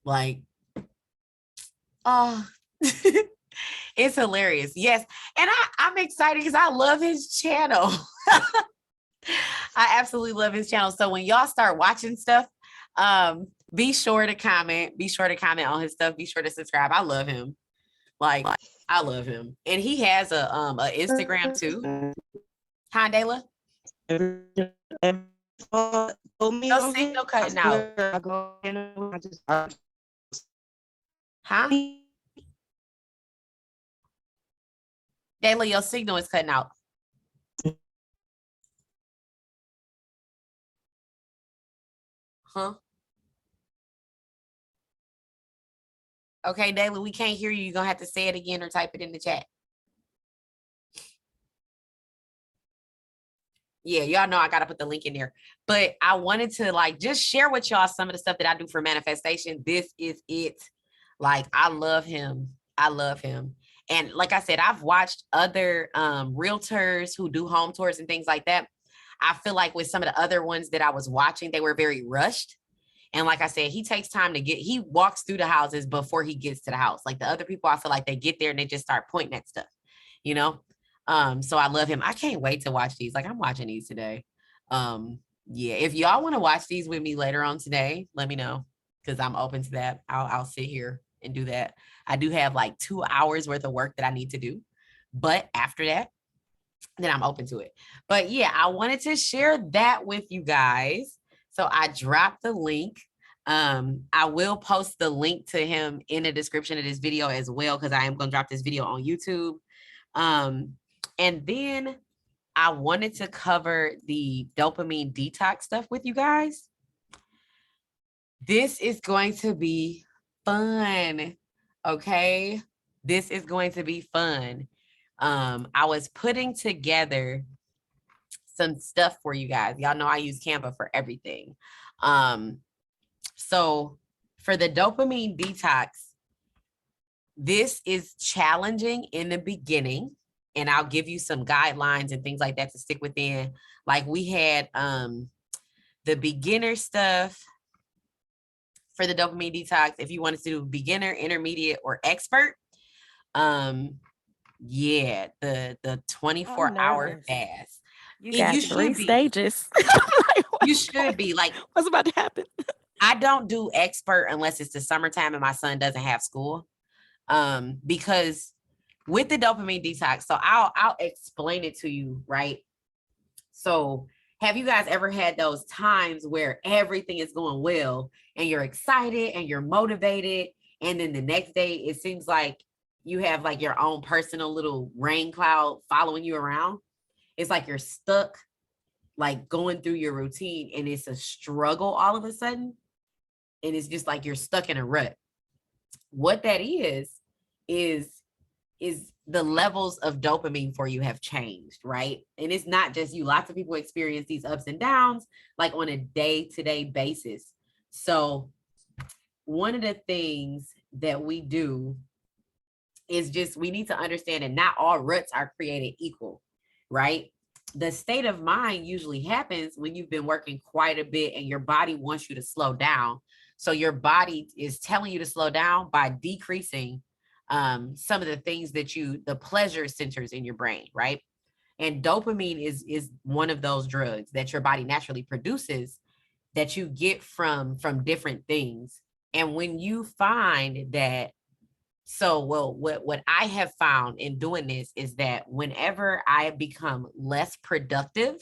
like, oh, it's hilarious. Yes. And I'm excited because I love his channel. I absolutely love his channel. So when y'all start watching stuff, be sure to comment. Be sure to comment on his stuff. Be sure to subscribe. I love him. Like, I love him. And he has a Instagram too. Hi, Dayla. No signal cutting out. Huh? Dayla, your signal is cutting out. Huh? Okay, Dayla, we can't hear you. You're gonna have to say it again or type it in the chat. Yeah, y'all know I gotta put the link in there. But I wanted to like just share with y'all some of the stuff that I do for manifestation. This is it. Like, I love him. I love him. And like I said, I've watched other realtors who do home tours and things like that. I feel like with some of the other ones that I was watching, they were very rushed. And like I said, he takes time he walks through the houses before he gets to the house. Like the other people, I feel like they get there and they just start pointing at stuff, you know? So I love him. I can't wait to watch these. Like, I'm watching these today. Yeah, if y'all want to watch these with me later on today, let me know, because I'm open to that. I'll sit here and do that. I do have like 2 hours worth of work that I need to do, but after that, then I'm open to it. But yeah, I wanted to share that with you guys. So I dropped the link. I will post the link to him in the description of this video as well, because I am going to drop this video on YouTube. And then I wanted to cover the dopamine detox stuff with you guys. This is going to be fun. Okay. This is going to be fun. I was putting together some stuff for you guys. Y'all know I use Canva for everything. So for the dopamine detox, this is challenging in the beginning, and I'll give you some guidelines and things like that to stick within. Like we had the beginner stuff for the dopamine detox. If you wanted to do beginner, intermediate, or expert, yeah, the 24-hour fast. You got three stages. You should be like, what's about to happen? I don't do expert unless it's the summertime and my son doesn't have school. Because with the dopamine detox, so I'll explain it to you, right? So have you guys ever had those times where everything is going well and you're excited and you're motivated, and then the next day it seems like you have like your own personal little rain cloud following you around? It's like you're stuck, like going through your routine, and it's a struggle all of a sudden. And it's just like you're stuck in a rut. What that is the levels of dopamine for you have changed, right? And it's not just you. Lots of people experience these ups and downs like on a day-to-day basis. So one of the things that we do is just, we need to understand that not all ruts are created equal, right? The state of mind usually happens when you've been working quite a bit and your body wants you to slow down. So your body is telling you to slow down by decreasing some of the things that the pleasure centers in your brain, right? And dopamine is one of those drugs that your body naturally produces that you get from different things. And when you find that, what I have found in doing this is that whenever I become less productive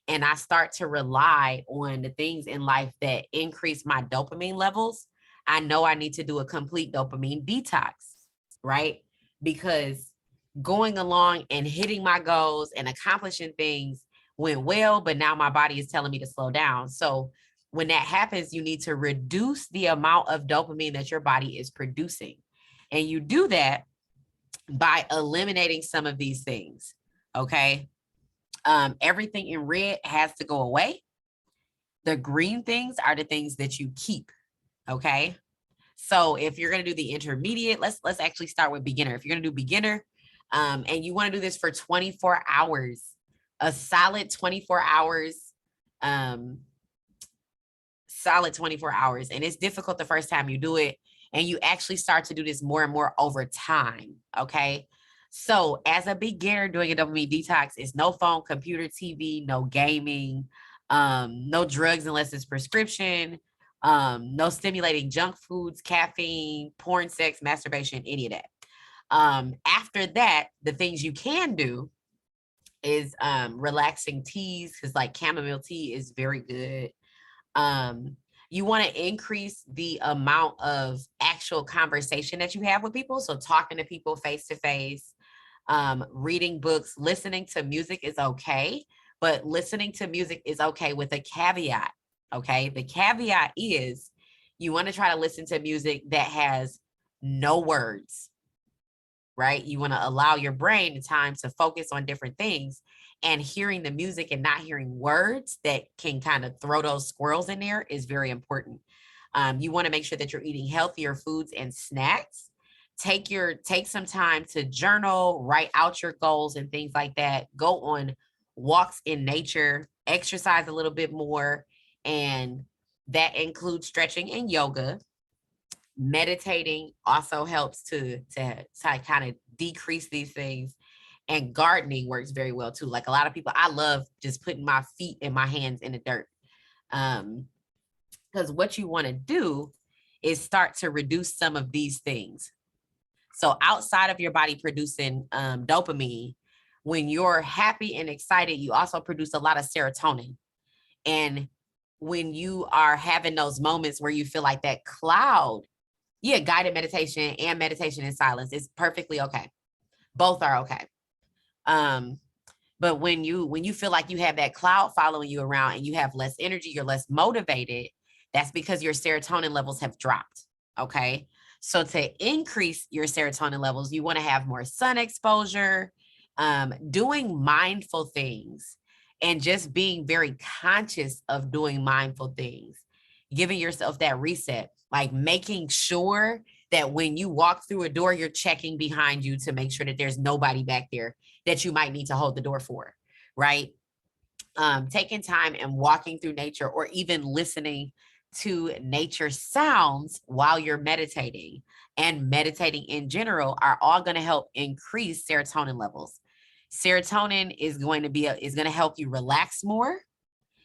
and I start to rely on the things in life that increase my dopamine levels, I know I need to do a complete dopamine detox, right? Because going along and hitting my goals and accomplishing things went well, but now my body is telling me to slow down. So when that happens, you need to reduce the amount of dopamine that your body is producing. And you do that by eliminating some of these things, okay? Everything in red has to go away. The green things are the things that you keep, okay? So if you're going to do the intermediate, let's actually start with beginner. If you're going to do beginner, and you want to do this for 24 hours, a solid 24 hours, solid 24 hours. And it's difficult the first time you do it, and you actually start to do this more and more over time, okay? So as a beginner doing a dopamine detox, it's no phone, computer, TV, no gaming, no drugs unless it's prescription, no stimulating junk foods, caffeine, porn, sex, masturbation, any of that. After that, the things you can do is relaxing teas, because like chamomile tea is very good. You want to increase the amount of actual conversation that you have with people. So talking to people face to face, reading books, listening to music is okay, but listening to music is okay with a caveat. Okay. The caveat is you want to try to listen to music that has no words, right? You want to allow your brain time to focus on different things. and hearing the music and not hearing words that can kind of throw those squirrels in there is very important. You want to make sure that you're eating healthier foods and snacks. Take some time to journal, write out your goals and things like that. Go on walks in nature, exercise a little bit more, and that includes stretching and yoga. Meditating also helps to kind of decrease these things. And gardening works very well too. Like a lot of people, I love just putting my feet and my hands in the dirt. Because what you want to do is start to reduce some of these things. So outside of your body producing dopamine, when you're happy and excited, you also produce a lot of serotonin. And when you are having those moments where you feel like that cloud, yeah, guided meditation and meditation in silence is perfectly okay. Both are okay. But when you feel like you have that cloud following you around and you have less energy, you're less motivated, that's because your serotonin levels have dropped. Okay. So to increase your serotonin levels, you want to have more sun exposure, doing mindful things, and just being very conscious of doing mindful things, giving yourself that reset, like making sure that when you walk through a door, you're checking behind you to make sure that there's nobody back there that you might need to hold the door for, right? Taking time and walking through nature, or even listening to nature sounds while you're meditating, and meditating in general, are all going to help increase serotonin levels. Serotonin is going to help you relax more.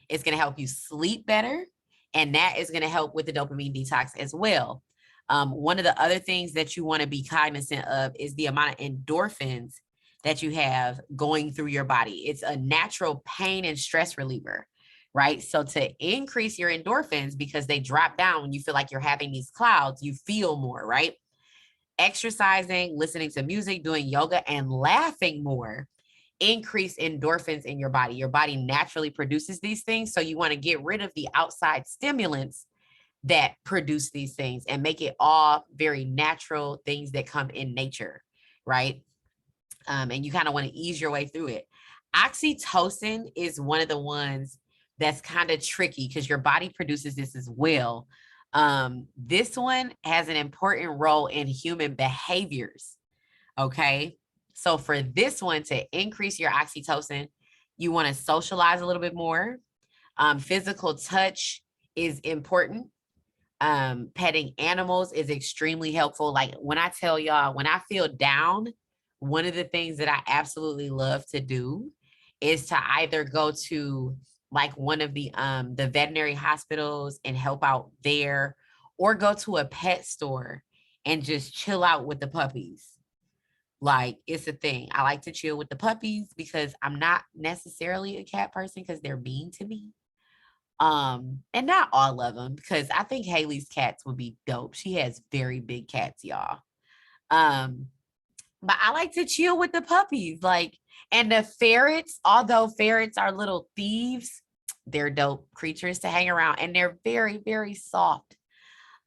It's going to help you sleep better. And that is going to help with the dopamine detox as well. One of the other things that you want to be cognizant of is the amount of endorphins that you have going through your body. It's a natural pain and stress reliever, right? So to increase your endorphins, because they drop down when you feel like you're having these clouds, you feel more, right? Exercising, listening to music, doing yoga, and laughing more increase endorphins in your body. Your body naturally produces these things. So you want to get rid of the outside stimulants that produce these things and make it all very natural things that come in nature, right? And you kind of want to ease your way through it. Oxytocin is one of the ones that's kind of tricky because your body produces this as well. This one has an important role in human behaviors. Okay. So for this one to increase your oxytocin, you want to socialize a little bit more. Physical touch is important. Petting animals is extremely helpful. Like when I tell y'all, when I feel down, one of the things that I absolutely love to do is to either go to like one of the veterinary hospitals and help out there, or go to a pet store and just chill out with the puppies. Like, it's a thing. I like to chill with the puppies because I'm not necessarily a cat person because they're mean to me. And not all of them, because I think Haley's cats would be dope. She has very big cats, y'all. But I like to chill with the puppies. Like, and the ferrets, although ferrets are little thieves, they're dope creatures to hang around, and they're very, very soft.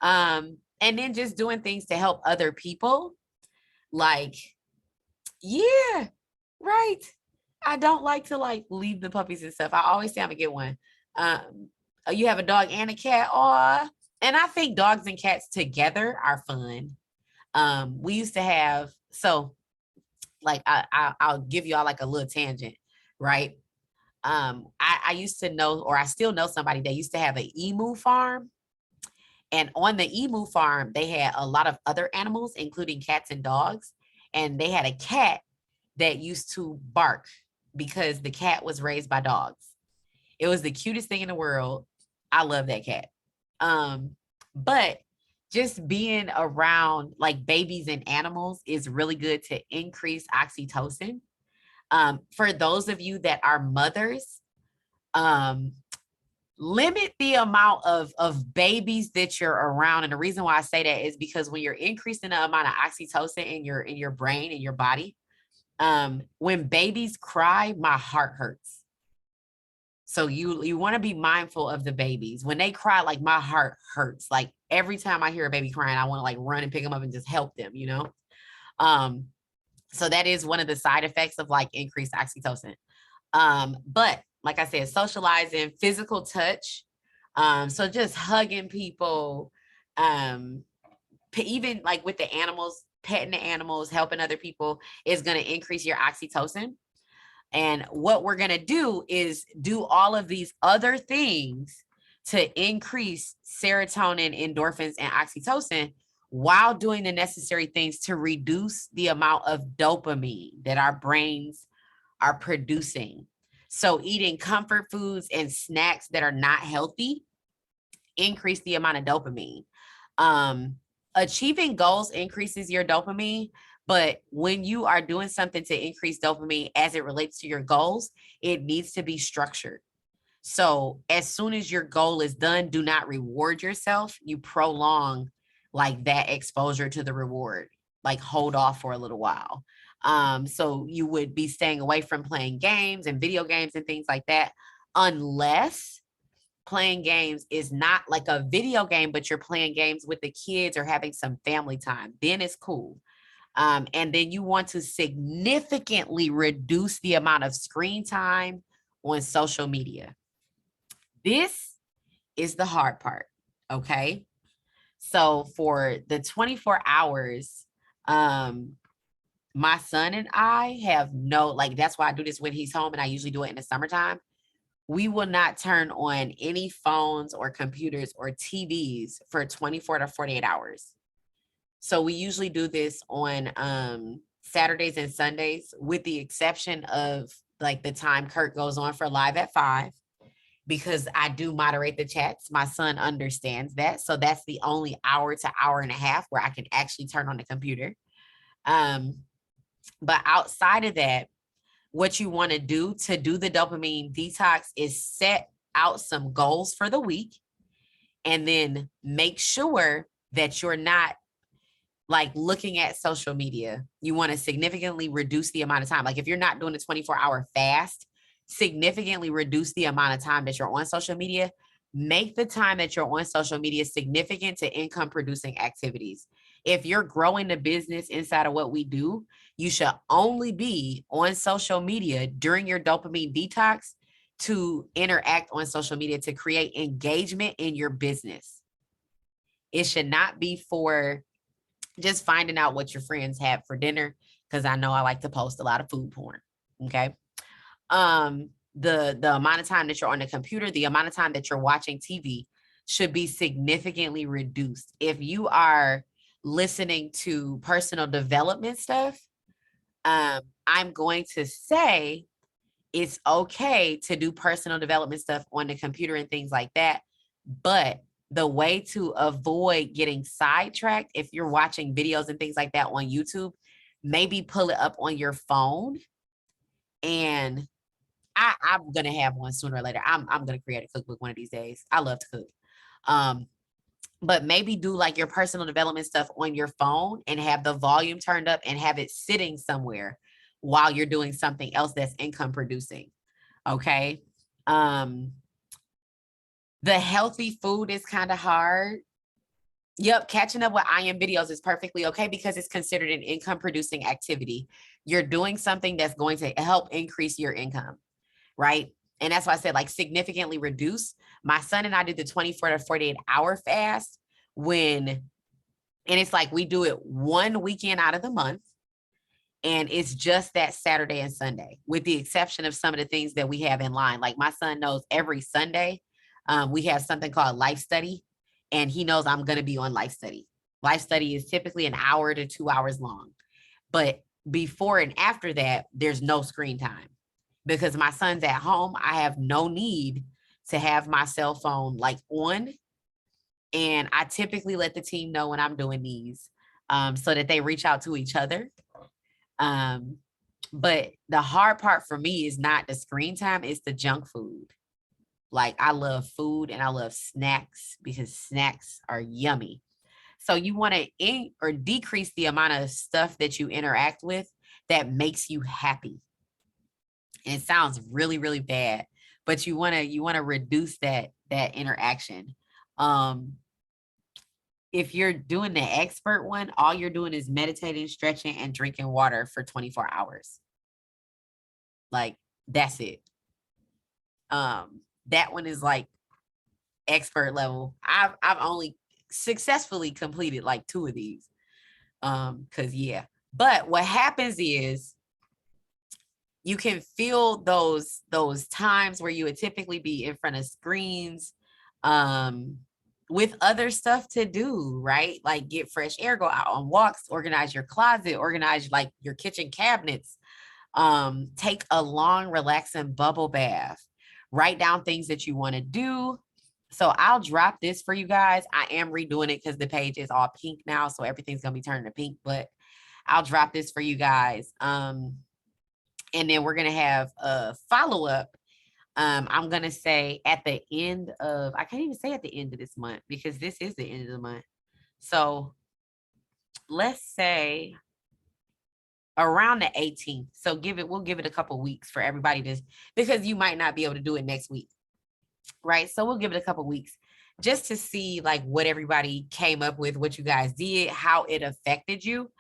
And then just doing things to help other people. Like, yeah, right. I don't like to like leave the puppies and stuff. I always say I'm gonna get one. You have a dog and a cat. And I think dogs and cats together are fun. We used to have, so like I'll give y'all like a little tangent, right? I used to know, or I still know somebody that used to have an emu farm. And on the emu farm, they had a lot of other animals, including cats and dogs. And they had a cat that used to bark because the cat was raised by dogs. It was the cutest thing in the world. I love that cat. But just being around like babies and animals is really good to increase oxytocin. For those of you that are mothers, limit the amount of babies that you're around. And the reason why I say that is because when you're increasing the amount of oxytocin in your brain, in your body, when babies cry, my heart hurts. So you want to be mindful of the babies. When they cry, like my heart hurts. Like every time I hear a baby crying, I want to like run and pick them up and just help them, you know? So that is one of the side effects of like increased oxytocin. But like I said, socializing, physical touch. So just hugging people, even like with the animals, petting the animals, helping other people is going to increase your oxytocin. And what we're going to do is do all of these other things to increase serotonin, endorphins, and oxytocin while doing the necessary things to reduce the amount of dopamine that our brains are producing. So eating comfort foods and snacks that are not healthy increase the amount of dopamine. Achieving goals increases your dopamine, but when you are doing something to increase dopamine as it relates to your goals, it needs to be structured. So as soon as your goal is done, do not reward yourself. You prolong like that exposure to the reward, like hold off for a little while. So you would be staying away from playing games and video games and things like that, unless playing games is not like a video game, but you're playing games with the kids or having some family time. Then it's cool. And then you want to significantly reduce the amount of screen time on social media. This is the hard part, okay? So for the 24 hours, my son and I have that's why I do this when he's home, and I usually do it in the summertime. We will not turn on any phones or computers or TVs for 24 to 48 hours. So we usually do this on Saturdays and Sundays, with the exception of like the time Kurt goes on for Live at 5, because I do moderate the chats. My son understands that. So that's the only hour to hour and a half where I can actually turn on the computer. But outside of that, what you want to do the dopamine detox is set out some goals for the week, and then make sure that you're not like looking at social media. You want to significantly reduce the amount of time. Like if you're not doing a 24-hour fast, significantly reduce the amount of time that you're on social media. Make the time that you're on social media significant to income producing activities. If you're growing the business inside of what we do, you should only be on social media during your dopamine detox to interact on social media to create engagement in your business. It should not be for just finding out what your friends have for dinner, because I know I like to post a lot of food porn. Okay. The amount of time that you're on the computer, the amount of time that you're watching TV should be significantly reduced. If you are listening to personal development stuff, I'm going to say it's okay to do personal development stuff on the computer and things like that. But the way to avoid getting sidetracked, if you're watching videos and things like that on YouTube, maybe pull it up on your phone. And I'm going to have one sooner or later. I'm going to create a cookbook one of these days. I love to cook. But maybe do like your personal development stuff on your phone and have the volume turned up and have it sitting somewhere while you're doing something else that's income producing. Okay. The healthy food is kind of hard. Yep. Catching up with IM videos is perfectly okay because it's considered an income producing activity. You're doing something that's going to help increase your income, right? And that's why I said like significantly reduce. My son and I did the 24 to 48 hour fast and it's like we do it one weekend out of the month. And it's just that Saturday and Sunday, with the exception of some of the things that we have in line. Like my son knows every Sunday, we have something called life study, and he knows I'm going to be on life study. Life study is typically an hour to 2 hours long. But before and after that, there's no screen time. Because my son's at home, I have no need to have my cell phone like on. And I typically let the team know when I'm doing these so that they reach out to each other. But the hard part for me is not the screen time, it's the junk food. Like I love food and I love snacks because snacks are yummy. So you want to decrease the amount of stuff that you interact with that makes you happy. And it sounds really, really bad, but you want to reduce that interaction. If you're doing the expert one, all you're doing is meditating, stretching, and drinking water for 24 hours. Like That's it. That one is like expert level. I've only successfully completed like 2 of these. Cause yeah, but what happens is you can feel those times where you would typically be in front of screens, with other stuff to do, right? Like get fresh air, go out on walks, organize your closet, organize like your kitchen cabinets, take a long, relaxing bubble bath, write down things that you want to do. So I'll drop this for you guys. I am redoing it because the page is all pink now. So everything's going to be turning to pink, but I'll drop this for you guys. And then we're going to have a follow-up. I'm going to say at the end of, I can't even say at the end of this month because this is the end of the month. So let's say around the 18th. So we'll give it a couple weeks for everybody to, because you might not be able to do it next week. Right. So we'll give it a couple weeks just to see like what everybody came up with, what you guys did, how it affected you.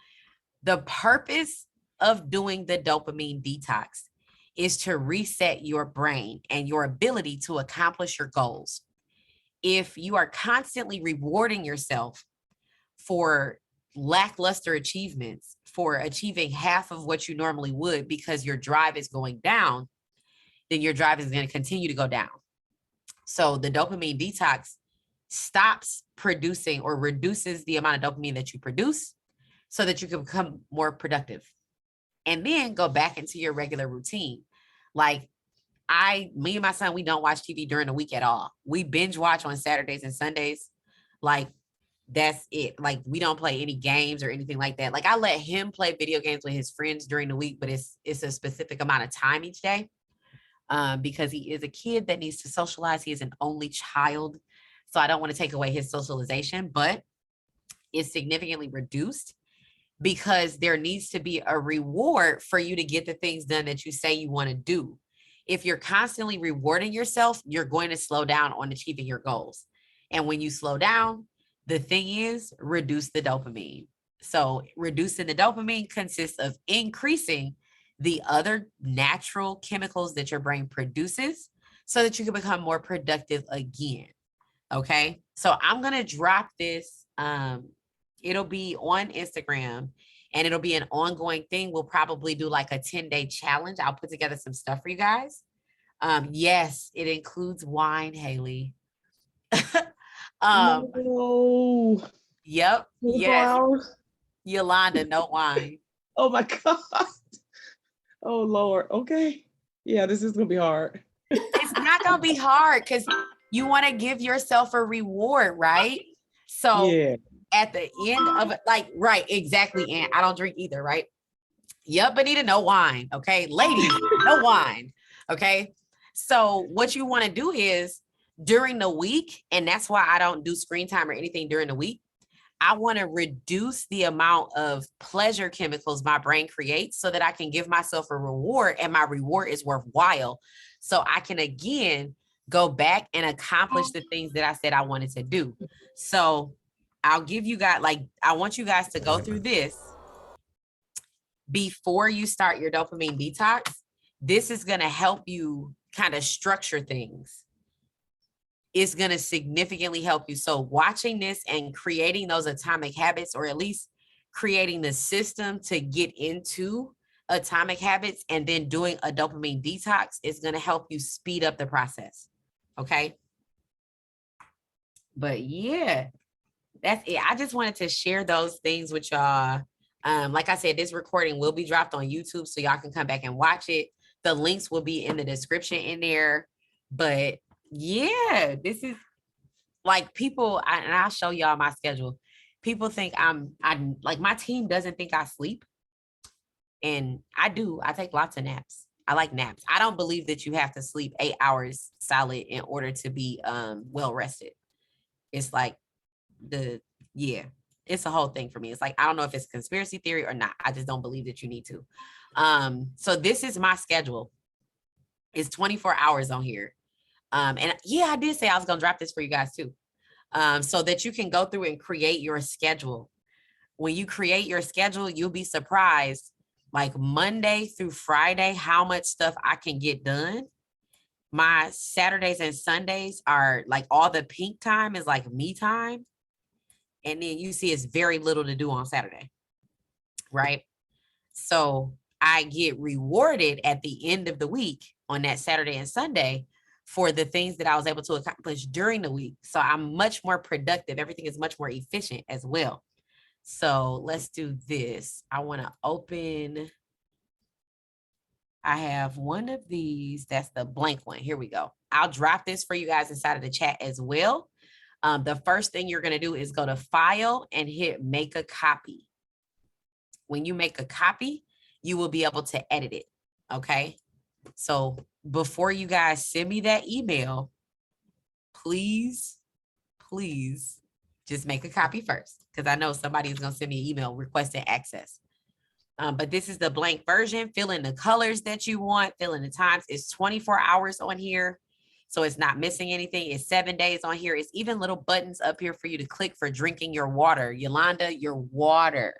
The purpose of doing the dopamine detox is to reset your brain and your ability to accomplish your goals. If you are constantly rewarding yourself for lackluster achievements, for achieving half of what you normally would because your drive is going down, then your drive is going to continue to go down. So the dopamine detox stops producing or reduces the amount of dopamine that you produce so that you can become more productive and then go back into your regular routine. Like me and my son, we don't watch TV during the week at all. We binge watch on Saturdays and Sundays. Like that's it. Like we don't play any games or anything like that. Like I let him play video games with his friends during the week, but it's a specific amount of time each day. Because he is a kid that needs to socialize. He is an only child. So I don't want to take away his socialization, but it's significantly reduced because there needs to be a reward for you to get the things done that you say you want to do. If you're constantly rewarding yourself, you're going to slow down on achieving your goals. And when you slow down, the thing is reduce the dopamine. So reducing the dopamine consists of increasing the other natural chemicals that your brain produces so that you can become more productive again. Okay. So I'm going to drop this. It'll be on Instagram and it'll be an ongoing thing. We'll probably do like a 10-day challenge. I'll put together some stuff for you guys. Yes, it includes wine, Haley. No. Yep. 24 Yes. hours? Yolanda, no wine. Oh my God. Oh Lord. Okay. Yeah, this is gonna be hard. It's not gonna be hard because you want to give yourself a reward, right? So Yeah. at the end of it, like, right, exactly. And I don't drink either, right? Yep, Anita, no wine. Okay, ladies, no wine. Okay. So what you want to do is during the week, and that's why I don't do screen time or anything during the week. I want to reduce the amount of pleasure chemicals my brain creates so that I can give myself a reward and my reward is worthwhile. So I can again go back and accomplish the things that I said I wanted to do. So I'll give you guys, like, I want you guys to go through this before you start your dopamine detox. This is going to help you kind of structure things. It's going to significantly help you. So watching this and creating those atomic habits, or at least creating the system to get into atomic habits and then doing a dopamine detox is going to help you speed up the process. Okay. But yeah, that's it. I just wanted to share those things with y'all. Like I said, this recording will be dropped on YouTube so y'all can come back and watch it. The links will be in the description in there. But yeah, this is like people, and I'll show y'all my schedule. People think I'm like, my team doesn't think I sleep. And I do. I take lots of naps. I like naps. I don't believe that you have to sleep 8 hours solid in order to be well rested. It's like it's a whole thing for me. It's like, I don't know if it's conspiracy theory or not. I just don't believe that you need to. So this is my schedule. It's 24 hours on here. And yeah, I did say I was going to drop this for you guys too. So that you can go through and create your schedule. When you create your schedule, you'll be surprised like Monday through Friday, how much stuff I can get done. My Saturdays and Sundays are like all the pink time is like me time. And then you see it's very little to do on Saturday, right? So I get rewarded at the end of the week on that Saturday and Sunday for the things that I was able to accomplish during the week. So I'm much more productive. Everything is much more efficient as well. So let's do this. I want to open. I have one of these. That's the blank one. Here we go. I'll drop this for you guys inside of the chat as well. The first thing you're going to do is go to File and hit Make a Copy. When you make a copy, you will be able to edit it. Okay. So before you guys send me that email, please just make a copy first, because I know somebody is going to send me an email requesting access. But this is the blank version. Fill in the colors that you want, fill in the times. It's 24 hours on here, so it's not missing anything. It's 7 days on here. It's even little buttons up here for you to click for drinking your water. Yolanda, your water.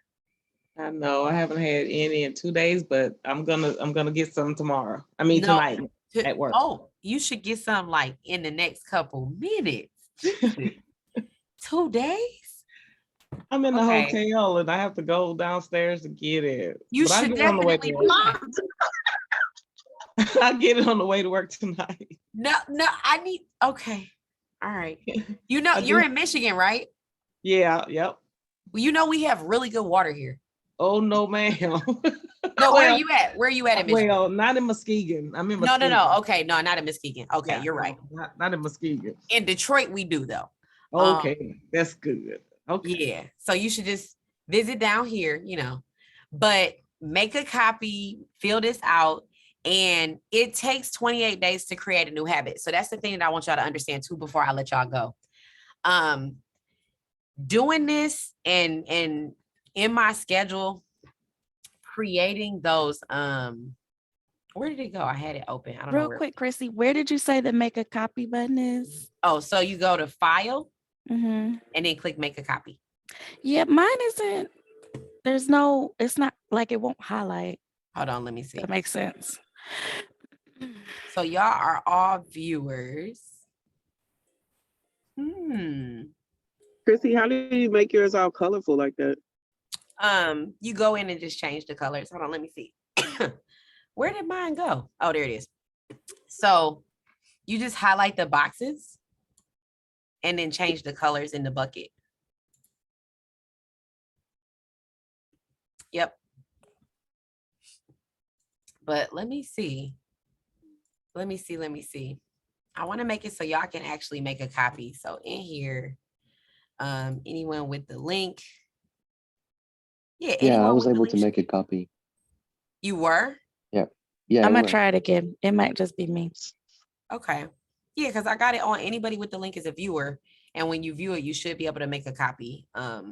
I know I haven't had any in 2 days, but I'm gonna get some tomorrow. I mean tonight at work. Oh, you should get some like in the next couple minutes. 2 days? I'm in the hotel and I have to go downstairs to get it. You But should definitely. I'll get it on the way to work tonight. No, I need. Okay, all right. You know, you're in Michigan, right? Yeah. Yep. Well, you know we have really good water here. Oh no, ma'am. No, where are you at? Where are you at in Michigan? Well, not in Muskegon. I'm in Muskegon. No. Okay, no, not in Muskegon. Okay, Yeah, you're right. Not in Muskegon. In Detroit, we do though. Okay, that's good. Okay. Yeah, so you should just visit down here, but make a copy, fill this out, and it takes 28 days to create a new habit. So that's the thing that I want y'all to understand too before I let y'all go. Doing this and in my schedule, creating those, where did it go? I had it open. I don't know. Real quick, Chrissy, where did you say the make a copy button is? Oh, so you go to File Mm-hmm. and then click Make a Copy. Yeah, mine isn't. It's not like it won't highlight. Hold on, let me see. That makes sense. So y'all are all viewers. Chrissy, how do you make yours all colorful like that? You go in and just change the colors. Hold on, let me see. Where did mine go? Oh, there it is. So you just highlight the boxes and then change the colors in the bucket. Yep. But let me see. Let me see. I want to make it so y'all can actually make a copy. So in here, anyone with the link. Yeah, I was able to make a copy. You were? Yeah. I'm gonna try it again. It might just be me. Okay. Yeah, because I got it on anybody with the link as a viewer. And when you view it, you should be able to make a copy. I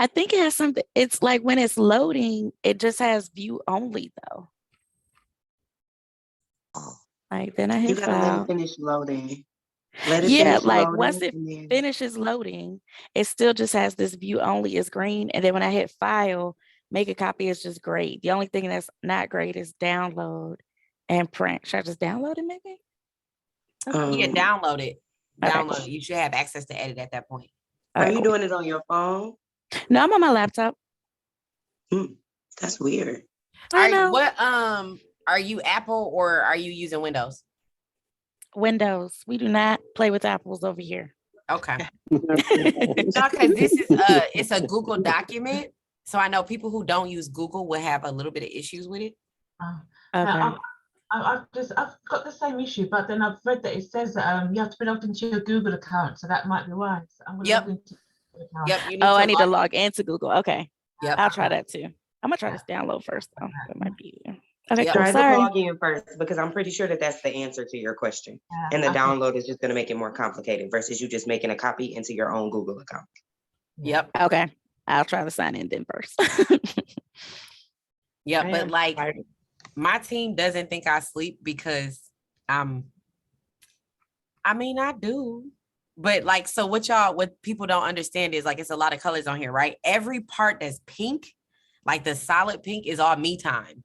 think it has something. It's like when it's loading, it just has view only though. Like then I hit You gotta let file. it finish loading. Let it Yeah, finish like loading, once it and then- finishes loading, it still just has this view only is green. And then when I hit file, make a copy is just great. The only thing that's not great is download and print. Should I just download it maybe? Yeah, download it. Okay. Download it. You should have access to edit at that point. Are you doing it on your phone? No, I'm on my laptop. That's weird. I know. What are you Apple or are you using Windows? Windows. We do not play with apples over here. Okay. No, because this is it's a Google document. So I know people who don't use Google will have a little bit of issues with it. Okay. I've got the same issue, but then I've read that it says that you have to be logged into your Google account, so that might be why. So I'm gonna log into the account. Yep. You need I need to log into Google. Okay. Yep. I'll try that too. I'm gonna try this download first though. That might be easier. Okay, cool. Try Sorry. to log in first, because I'm pretty sure that that's the answer to your question. And the download is just going to make it more complicated versus you just making a copy into your own Google account. Yep. Okay. I'll try to sign in then first. Yeah, but like my team doesn't think I sleep because I mean I do, But like, so what people don't understand is like, it's a lot of colors on here, right? Every part that's pink, like the solid pink, is all me time.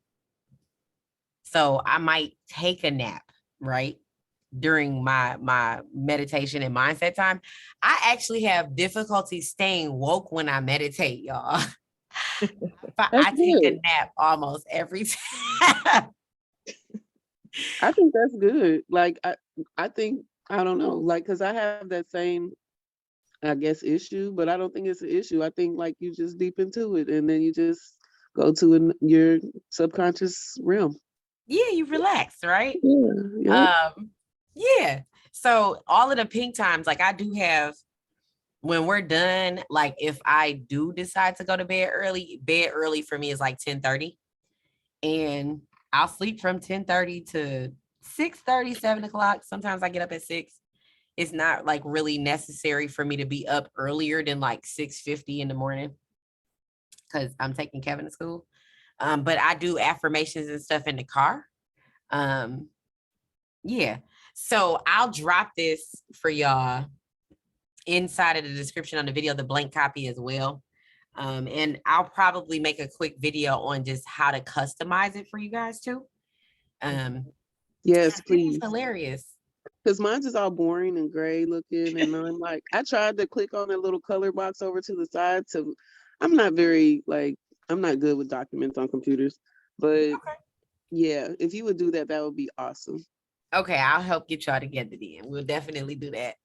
So I might take a nap, right? During my meditation and mindset time. I actually have difficulty staying woke when I meditate, y'all. I take a nap almost every time. I think that's good. Like, I think, I don't know, like, because I have that same, I guess, issue, but I don't think it's an issue. I think like you just deep into it and then you just go to your subconscious realm. Yeah, you relax, right? Yeah. Yeah. So all of the pink times, like I do have, when we're done, like if I do decide to go to bed early for me is like 10:30. And I'll sleep from 10:30 to 6:30, 7 o'clock. Sometimes I get up at 6. It's not like really necessary for me to be up earlier than like 6:50 in the morning because I'm taking Kevin to school. But I do affirmations and stuff in the car. Yeah. So I'll drop this for y'all inside of the description on the video, the blank copy as well. And I'll probably make a quick video on just how to customize it for you guys too. Yes, please. It's hilarious. Because mine's is all boring and gray looking. And I'm like, I tried to click on that little color box over to the side. I'm not good with documents on computers. But yeah, if you would do that, that would be awesome. Okay, I'll help get y'all together then. We'll definitely do that.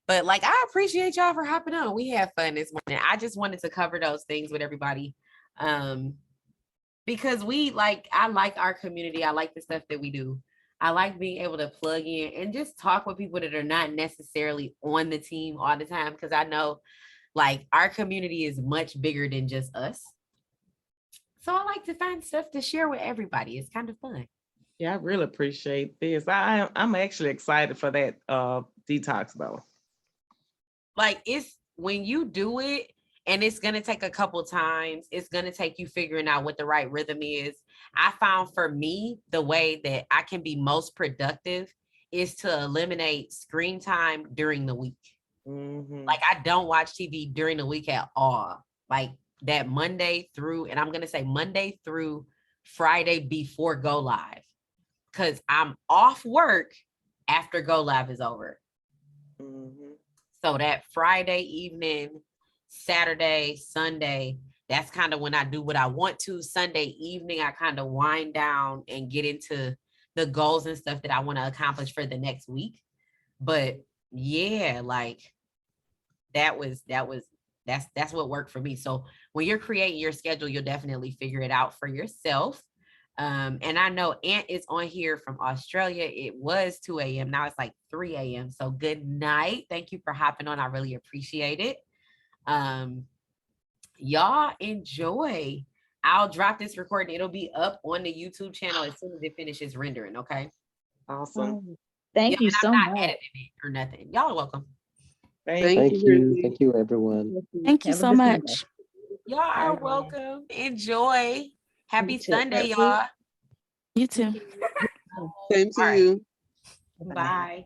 But like, I appreciate y'all for hopping on. We had fun this morning. I just wanted to cover those things with everybody. Because I like our community. I like the stuff that we do. I like being able to plug in and just talk with people that are not necessarily on the team all the time. Because I know like our community is much bigger than just us. So I like to find stuff to share with everybody. It's kind of fun. Yeah, I really appreciate this. I'm actually excited for that detox though. Like it's when you do it, and it's going to take a couple times. It's going to take you figuring out what the right rhythm is. I found for me, the way that I can be most productive is to eliminate screen time during the week. Mm-hmm. Like I don't watch TV during the week at all. Like that Monday through, and I'm going to say Monday through Friday before go live. Because I'm off work after go live is over. Mm-hmm. So that Friday evening, Saturday, Sunday, that's kind of when I do what I want to. Sunday evening, I kind of wind down and get into the goals and stuff that I want to accomplish for the next week. But yeah, like that's what worked for me. So when you're creating your schedule, you'll definitely figure it out for yourself. And I know Aunt is on here from Australia. It was 2 a.m. Now it's like 3 a.m. So good night. Thank you for hopping on. I really appreciate it. Y'all enjoy. I'll drop this recording. It'll be up on the YouTube channel as soon as it finishes rendering. Okay. Awesome. Thank you so much. Editing it or nothing. Y'all are welcome. Thank you. Thank you, everyone. Thank you so much. Y'all are welcome. Enjoy. Happy Sunday, y'all. You too. Same to you. Bye.